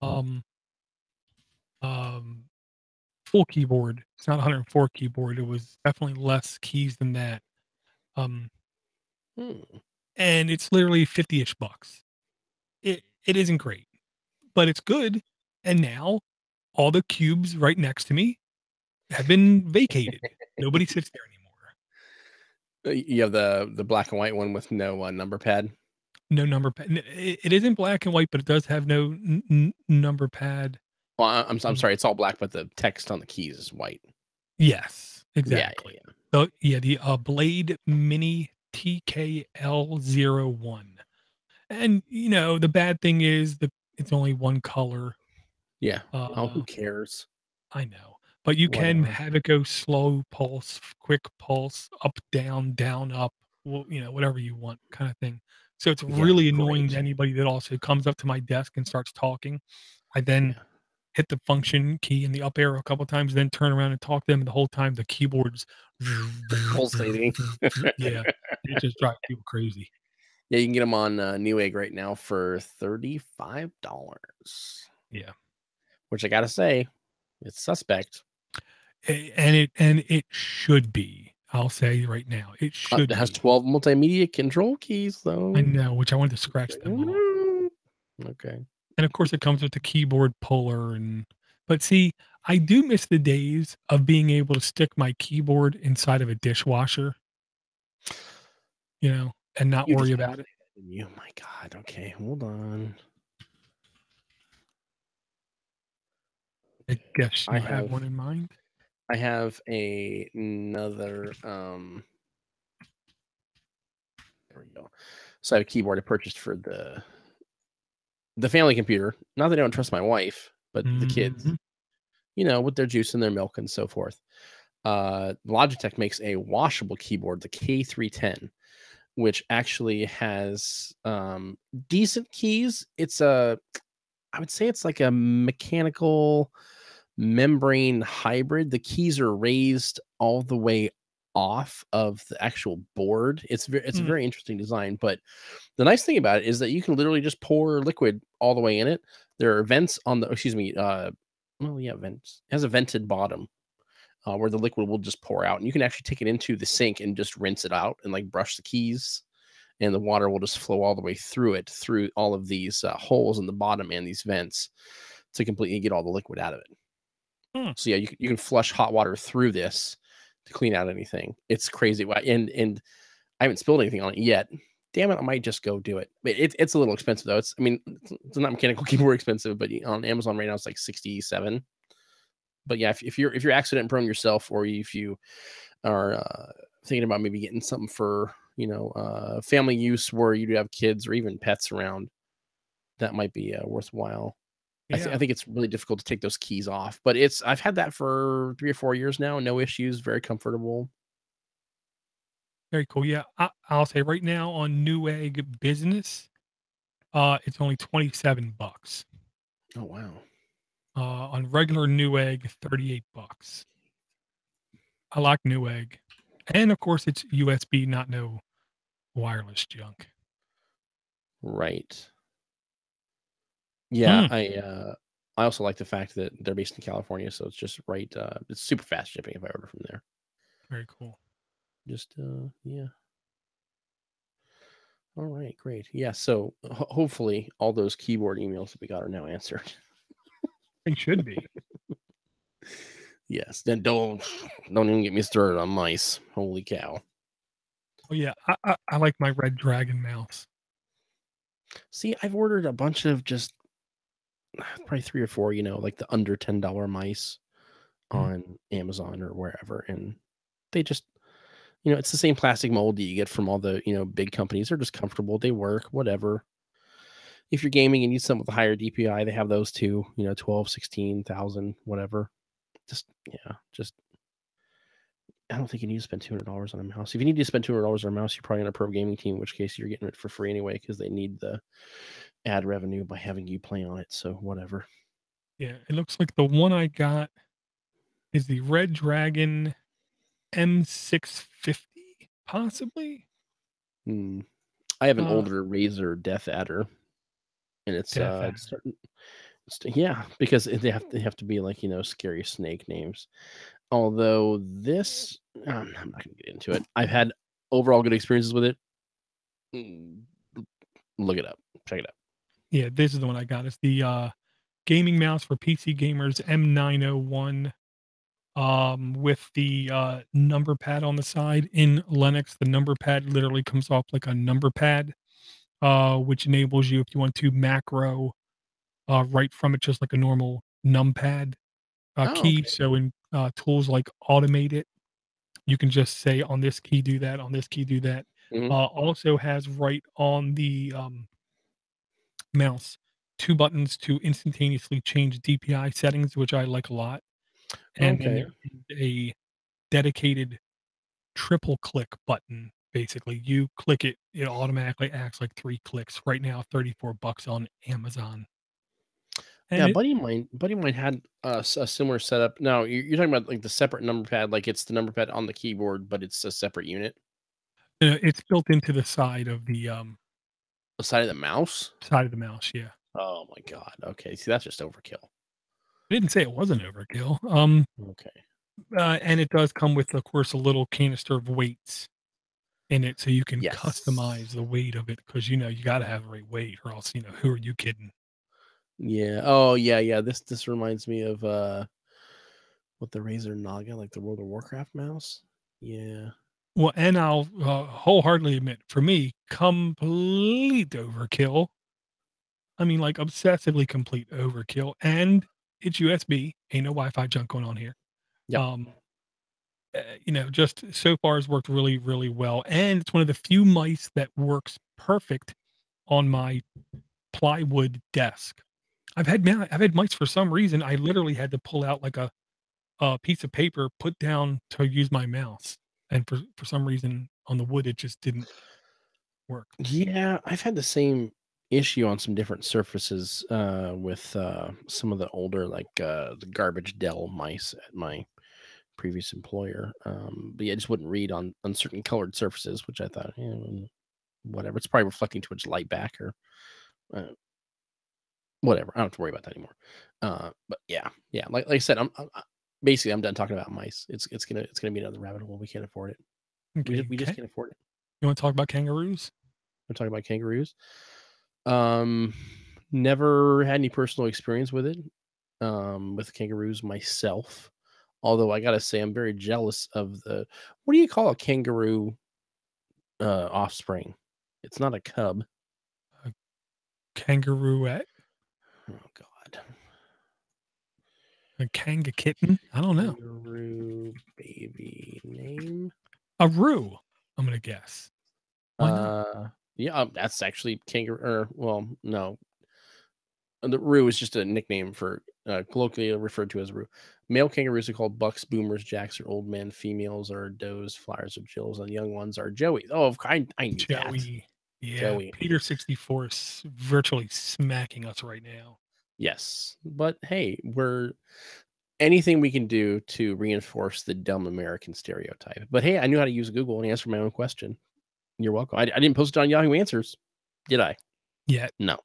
um, um, full keyboard. It's not a 104 keyboard. It was definitely less keys than that. Um,
Hmm.
and it's literally 50-ish bucks. It isn't great, but it's good. And now all the cubes right next to me have been vacated. Nobody sits there anymore.
You have the black and white one with no number pad.
No number pad. It isn't black and white, but it does have no number pad.
Well, I'm
Um,
sorry, it's all black, but the text on the keys is white.
yes,
Yeah,
exactly. So yeah, the Blade Mini TKL01. And the bad thing is that it's only one color.
yeah. Oh, who
Uh,
cares?
I know, but you can
Whatever.
have it go slow pulse, quick pulse, up, down, up, well, whatever you want kind of thing. So it's
Yeah,
really annoying to
great.
anybody that also comes up to my desk and starts talking. I then
Yeah.
hit the function key and the up arrow a couple times, then turn around and talk to them, and the whole time the keyboard's
Pulsating.
yeah, it just drives people crazy.
Yeah, you can get them on Newegg right now for $35,
Yeah.
which I gotta say, it's suspect.
And it should be. I'll say right now, it
It
should
has
be.
12 multimedia control keys,
I
though.
know, which I wanted to scratch them off.
Okay.
And of course, it comes with the keyboard puller but see, I do miss the days of being able to stick my keyboard inside of a dishwasher, and not
You did
worry
not
about
say
it.
that, didn't you? My God. Okay, hold on.
I guess
I
you have
have
one in mind?
I have another there we go. So I have a keyboard I purchased for the family computer. Not that I don't trust my wife, but the kids,
Mhm.
with their juice and their milk and so forth. Logitech makes a washable keyboard, the K310, which actually has decent keys. I would say it's like a mechanical membrane hybrid. The keys are raised all the way off of the actual board. It's a
Mm,
very interesting design, but the nice thing about it is that you can literally just pour liquid all the way in it. There are vents on the excuse me, well, yeah, vents. It has a vented bottom. where the liquid will just pour out, and you can actually take it into the sink and just rinse it out and like brush the keys, and the water will just flow all the way through it, through all of these holes in the bottom and these vents to completely get all the liquid out of it.
Hmm.
So yeah, you can flush hot water through this to clean out anything. It's crazy. And I haven't spilled anything on it yet. Damn it, I might just go do it. But it's a little expensive though. It's not mechanical keyboard expensive, but on Amazon right now it's like 67. But yeah, if you're accident prone yourself, or if you are thinking about maybe getting something for family use where you do have kids or even pets around, that might be worthwhile. I
Yeah.
think it's really difficult to take those keys off, but I've had that for 3 or 4 years now, no issues, very comfortable.
Very cool. Yeah. I'll say right now on Newegg Business, it's only $27.
Oh wow.
On regular Newegg, $38. I like Newegg. And of course it's USB, not no wireless junk.
Right. Yeah,
Hmm.
I also like the fact that they're based in California, so it's just right. It's super fast shipping if I order from there.
Very cool.
Just yeah. All right, great. Yeah, so hopefully all those keyboard emails that we got are now answered.
They should be.
Yes. Then don't even get me started on mice. Holy cow.
Oh yeah. I like my Red Dragon mouse.
See, I've ordered a bunch of just probably 3 or 4, like the under $10 mice
Mhm.
on Amazon or wherever, and they just it's the same plastic mold that you get from all the, big companies. They're just comfortable, they work, whatever. If you're gaming and need something with a higher DPI, they have those too, 12, 16,000, whatever. Just yeah, just I don't think you need to spend $200 on a mouse. If you need to spend $200 on a mouse, you're probably on a pro gaming team, in which case you're getting it for free anyway because they need the ad revenue by having you play on it. So whatever.
Yeah. It looks like the one I got is the Red Dragon M650, possibly.
Hmm. I have an
Uh,
older Razer Death Adder, and
Death
it's
Adder.
starting. Yeah, because they have to be like scary snake names. Although this, I'm not gonna get into it. I've had overall good experiences with it. Mm, Look it up, check it out.
Yeah, this is the one I got. It's the gaming mouse for PC gamers M901 with the number pad on the side. In Linux, the number pad literally comes off like a number pad, which enables you if you want to macro right from it, just like a normal numpad
Oh,
key.
okay.
So in tools like Automate It, you can just say on this key do that, on this key do that.
Mhm.
Also has right on the mouse 2 buttons to instantaneously change DPI settings, which I like a lot. And then
Okay.
there is a dedicated triple click button. Basically, you click it, it automatically acts like 3 clicks. Right now, $34 on Amazon.
Yeah,
And it
buddy of mine had a similar setup. Now you're talking about like the separate number pad, like it's the number pad on the keyboard, but it's a separate unit.
it's built into the
The side of the mouse.
side of the mouse, yeah.
Oh my god. Okay, see that's just overkill.
I didn't say it wasn't overkill.
Okay.
And it does come with, of course, a little canister of weights in it, so you can customize
Yes.
the weight of it because you gotta have the right weight, or else, who are you kidding?
Yeah. Oh yeah, yeah. This reminds me of what the Razer Naga, like the World of Warcraft mouse. Yeah.
Well, and I'll wholeheartedly admit, for me, complete overkill. I mean, like obsessively complete overkill, and it's USB. Ain't no Wi-Fi junk going on here.
Yep.
Um, just so far has worked really, really well, and it's one of the few mice that works perfect on my plywood desk. I've had mice for some reason. I literally had to pull out like a piece of paper, put down to use my mouse, and for some reason on the wood it just didn't work.
Yeah, I've had the same issue on some different surfaces with some of the older like the garbage Dell mice at my previous employer. But yeah, it just wouldn't read on certain colored surfaces, which I thought, whatever. It's probably reflecting too much light back or uh, whatever. I don't have to worry about that anymore. But yeah, yeah. Like I said, basically, I'm done talking about mice. It's gonna be another rabbit hole. We can't afford it. We just
Okay.
can't afford it.
You want to talk about kangaroos?
I'm talking about kangaroos. Um, Never had any personal experience with kangaroos myself. Although I gotta say, I'm very jealous of the what do you call a kangaroo offspring? It's not a cub.
A kangarooette?
Oh God,
A kanga kitten? I don't know.
kangaroo baby name.
A roo, I'm gonna guess. Why not?
Yeah, that's actually kangaroo. Or well, no, the roo is just a nickname for colloquially referred to as roo. Male kangaroos are called bucks, boomers, jacks, or old men. Females are does, flyers, or jills, and young ones are joeys. Oh, I knew that.
Joey. Yeah,
Joey.
Peter 64 is virtually smacking us right now.
Yes, but hey, we're anything we can do to reinforce the dumb American stereotype. But hey, I knew how to use Google and answer my own question. You're welcome. I didn't post it on Yahoo Answers, did I?
Yet.
No,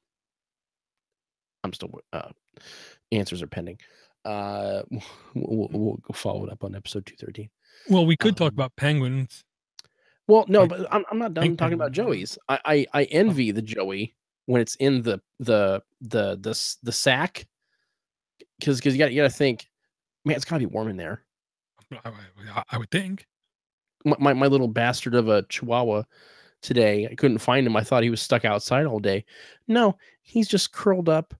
I'm still answers are pending. Uh, we'll follow it up on episode 213.
Well, we could talk
Um,
about penguins,
well, no,
like
but I'm not done
pink
talking about
penguins.
Joeys. I
Oh,
envy the Joey when it's in the sack because you got to think, man, it's gotta be warm in there.
I would think.
My little bastard of a Chihuahua today, I couldn't find him. I thought he was stuck outside all day. No, he's just curled up.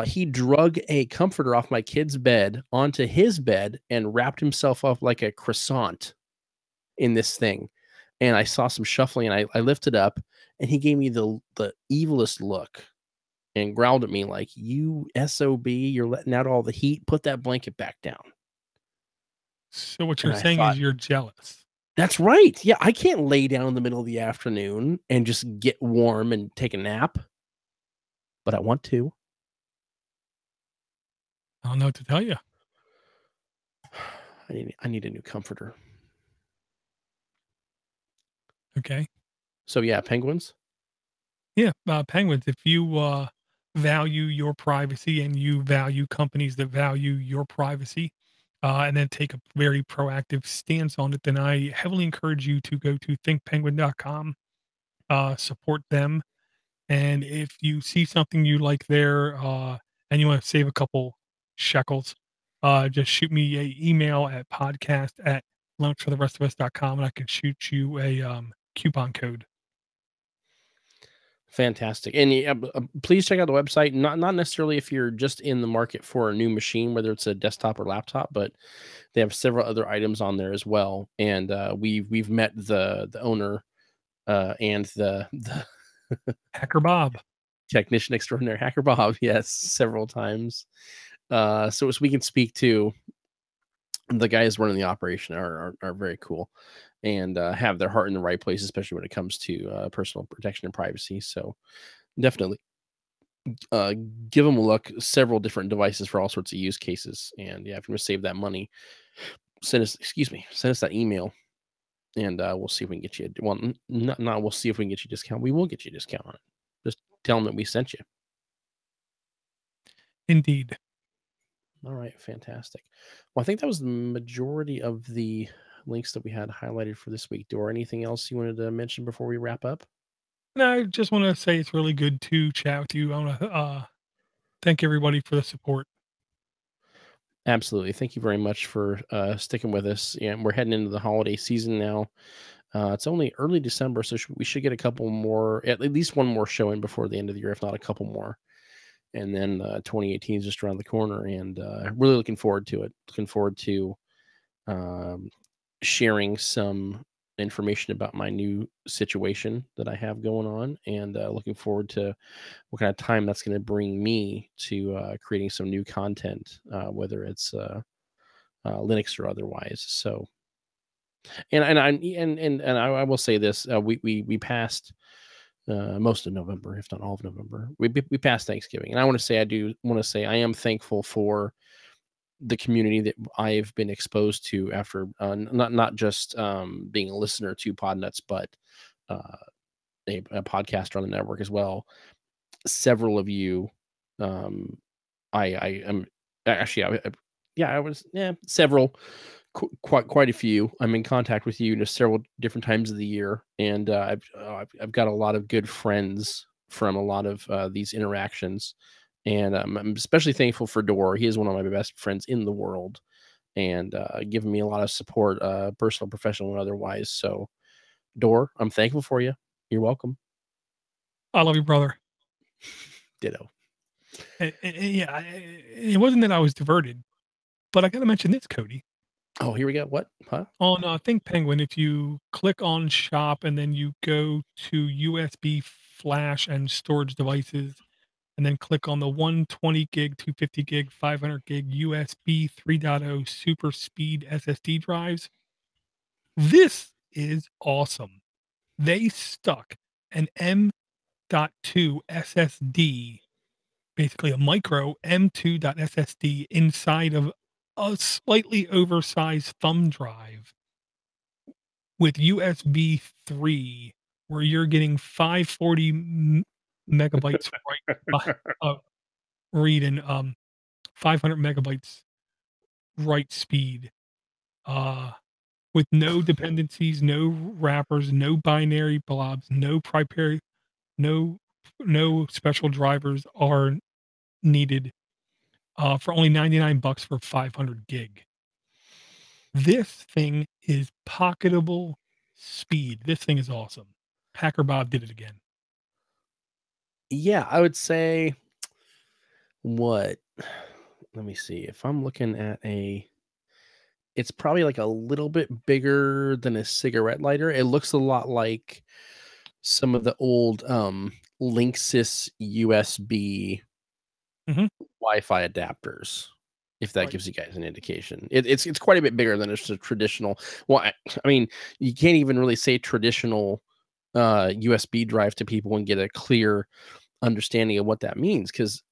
He drug a comforter off my kid's bed onto his bed and wrapped himself up like a croissant in this thing. And I saw some shuffling and I lifted up and he gave me the evilest look and growled at me like, "You SOB, you're letting out all the heat. Put that blanket back down."
So what
And
you're
I
saying
thought,
is you're jealous.
that's right. Yeah, I can't lay down in the middle of the afternoon and just get warm and take a nap, but I want to.
I don't know what to tell you.
I need a new comforter.
Okay.
So yeah, penguins.
Yeah, penguins, if you, value your privacy and you value companies that value your privacy, and then take a very proactive stance on it, then I heavily encourage you to go to thinkpenguin.com, support them, and if you see something you like there, and you wanna save a couple shekels, just shoot me a email at podcast@LinuxForTheRestOfUs.com, and I can shoot you a, coupon code.
Fantastic. And yeah, please check out the website. Not necessarily if you're just in the market for a new machine, whether it's a desktop or laptop, but they have several other items on there as well. And we've met the owner and the
Hacker Bob.
technician extraordinaire, Hacker Bob, yes, several times. So we can speak to the guys running the operation are very cool and have their heart in the right place, especially when it comes to personal protection and privacy. So definitely uh, give them a look. Several different devices for all sorts of use cases. And yeah, if you want to save that money, send us that email, and we'll see if we can get you. Well, not we'll see if we can get you a discount. We will get you a discount on it. Just tell them that we sent you.
Indeed.
All right, fantastic. Well, I think that was the majority of the links that we had highlighted for this week. Or anything else you wanted to mention before we wrap up?
No, I just wanna say it's really good to chat with you. I wanna, thank everybody for the support.
Absolutely. Thank you very much for sticking with us. Yeah, we're heading into the holiday season now. It's only early December, so we should get a couple more, at least one more show in before the end of the year, if not a couple more. And then 2018 is just around the corner, and really looking forward to it. Looking forward to um, sharing some information about my new situation that I have going on, and looking forward to what kind of time that's going to bring me to creating some new content, whether it's Linux or otherwise. So, and I will say this: we passed most of November, if not all of November. We passed Thanksgiving, and I do want to say I am thankful for the community that I've been exposed to after not just being a listener to Podnuts, but uh, a podcaster on the network as well. Several of you, um, I am actually, Yeah, I was several, quite a few. I'm in contact with you just several different times of the year, and I've got a lot of good friends from a lot of these interactions, and I'm especially thankful for Door. He is one of my best friends in the world, and giving me a lot of support, personal, professional, and otherwise. So, Door, I'm thankful for you. You're welcome.
I love you, brother.
Ditto.
Yeah, it wasn't that I was diverted, but I got to mention this, Cody.
Oh, here we go. What? Huh?
On Think Penguin, if you click on shop and then you go to USB flash and storage devices, and then click on the 120 gig, 250 gig, 500 gig USB 3.0 super speed SSD drives. This is awesome. They stuck an M.2 SSD, basically a micro M2 SSD inside of a slightly oversized thumb drive with USB 3, where you're getting 540 megabytes read and 500 megabytes write speed, uh, with no dependencies, no wrappers, no binary blobs, no proprietary, no no special drivers are needed, for only 99 bucks for 500 gig. This thing is pocketable speed. This thing is awesome. Hacker Bob did it again.
Yeah, I would say what? Let me see. If I'm looking at it's probably like a little bit bigger than a cigarette lighter. It looks a lot like some of the old Linksys USB
Mhm.
Wi-Fi adapters, if that
Right.
gives you guys an indication. It's quite a bit bigger than just a traditional. Well, I mean, you can't even really say traditional USB drive to people and get a clear understanding of what that means, because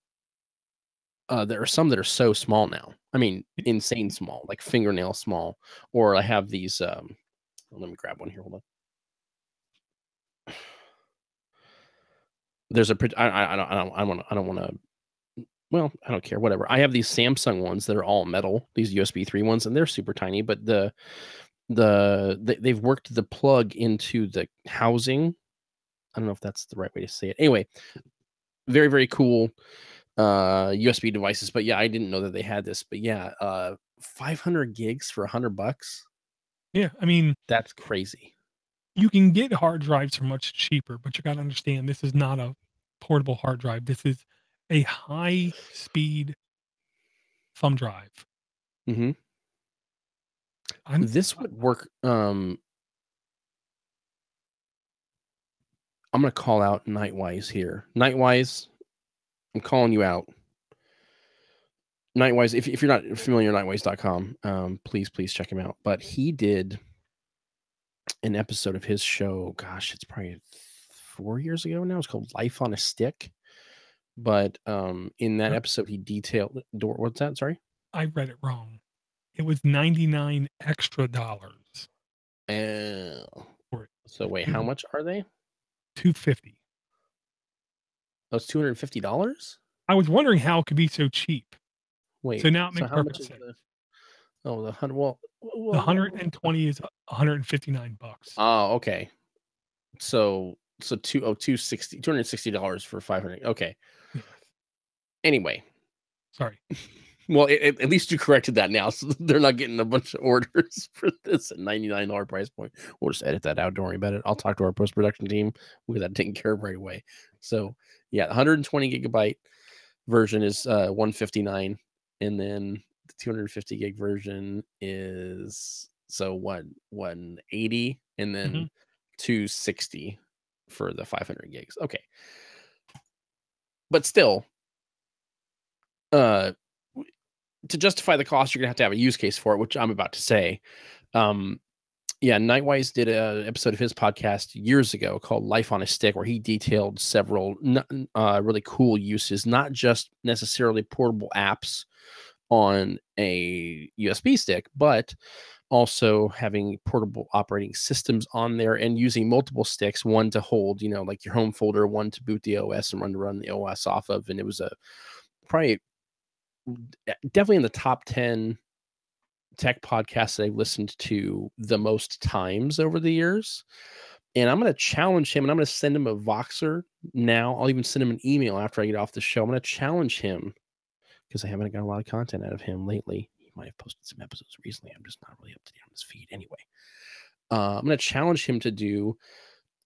there are some that are so small now. I mean, insane small, like fingernail small. Or I have these. Let me grab one here. Hold on. There's a. I don't want to. Well, I don't care. Whatever. I have these Samsung ones that are all metal. These USB 3 ones, and they're super tiny. But they've worked the plug into the housing. I don't know if that's the right way to say it. Anyway, very, very cool USB devices. But yeah, I didn't know that they had this. But yeah, 500 gigs for $100.
Yeah, I mean,
That's crazy.
you can get hard drives for much cheaper, but you gotta understand this is not a portable hard drive. This is a high speed thumb drive.
Hmm.
I'm
This would work. I'm gonna call out Nightwise here. Nightwise, I'm calling you out. Nightwise, if you're not familiar, nightwise.com, please check him out. But he did an episode of his show. Gosh, it's probably 4 years ago now. It's called Life on a Stick. But in that episode, he detailed door. What's that? Sorry.
I read it wrong. It was 99 extra dollars
Oh,
for it.
so wait, how
Two
much are they?
250.
That's $250.
I was wondering how it could be so cheap. So
Wait,
now it
so
makes
how much
perfect
is
sense.
the? Oh, the hundred. Well,
The
well.
120 is 159 bucks.
Oh, okay. So $260 for 500. Okay.
Yes.
Anyway,
Sorry.
well, at least you corrected that now, so they're not getting a bunch of orders for this at $99 price point. We'll just edit that out. Don't worry about it. I'll talk to our post production team. We'll get that taken care of right away. So yeah, the 120 gigabyte version is 159, and then the 250 gig version is so what 180, and then
Mhm.
260 for the 500 gigs. Okay, but still, uh, to justify the cost, you're gonna have to have a use case for it, which I'm about to say. Um, yeah, Nightwise did an episode of his podcast years ago called Life on a Stick, where he detailed several really cool uses, not just necessarily portable apps on a USB stick, but also having portable operating systems on there and using multiple sticks, one to hold, like your home folder, one to boot the OS and run the OS off of. And it was a probably definitely in the top 10 tech podcasts that I've listened to the most times over the years. And I'm going to challenge him, and I'm going to send him a Voxer now. I'll even send him an email after I get off the show. I'm going to challenge him because I haven't got a lot of content out of him lately. He might have posted some episodes recently. I'm just not really up to date on his feed anyway. I'm going to challenge him to do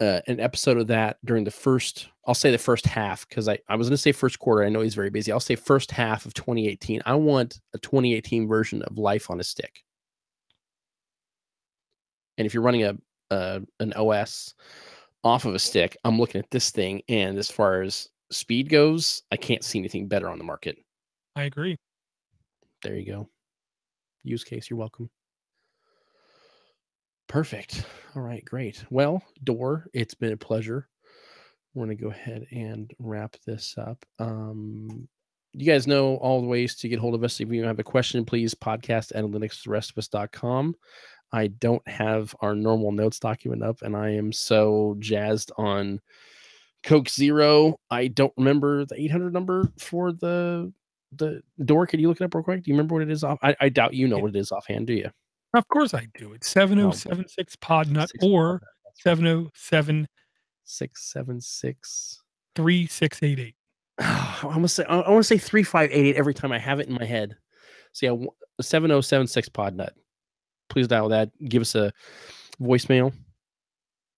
an episode of that during the first, I'll say the first half, because I was going to say first quarter. I know he's very busy. I'll say first half of 2018. I want a 2018 version of Life on a Stick. And if you're running an OS off of a stick, I'm looking at this thing, and as far as speed goes, I can't see anything better on the market.
I agree.
There you go. Use case. You're welcome. Perfect. All right, great. Well, Door, it's been a pleasure. We're going to go ahead and wrap this up. You guys know all the ways to get hold of us. If you have a question, please podcast at LinuxForTheRestOfUs.com. I don't have our normal notes document up, and I am so jazzed on Coke Zero. I don't remember the 800 number for the Door. Can you look it up real quick? Do you remember what it is off? I doubt you know what it is offhand, do you?
Of course I do. It's 7076 Podnut or 707
676
3688.
I want to say 3588 every time I have it in my head. So yeah, 7076 Podnut. Please dial that. Give us a voicemail.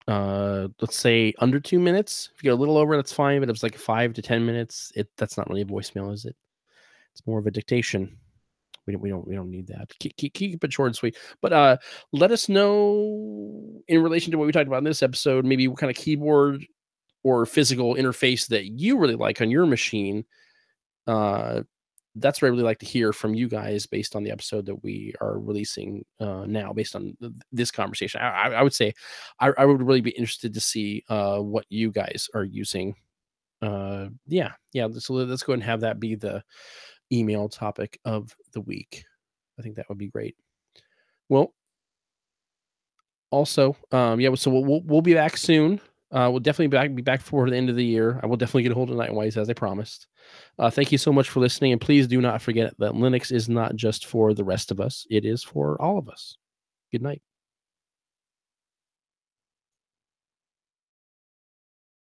Let's say under 2 minutes. If you get a little over, that's fine. But if it's like 5 to 10 minutes, that's not really a voicemail, is it? It's more of a dictation. We don't need that. Keep it short and sweet. But let us know in relation to what we talked about in this episode, maybe what kind of keyboard or physical interface that you really like on your machine. That's what I really like to hear from you guys based on the episode that we are releasing now, based on this conversation. I would say I would really be interested to see what you guys are using. Yeah. So let's go ahead and have that be the email topic of the week. I think that would be great. Well, also, so we'll be back soon. We'll definitely be back before the end of the year. I will definitely get a hold of Nightwise as I promised. Thank you so much for listening, and please do not forget that Linux is not just for the rest of us; it is for all of us. Good night.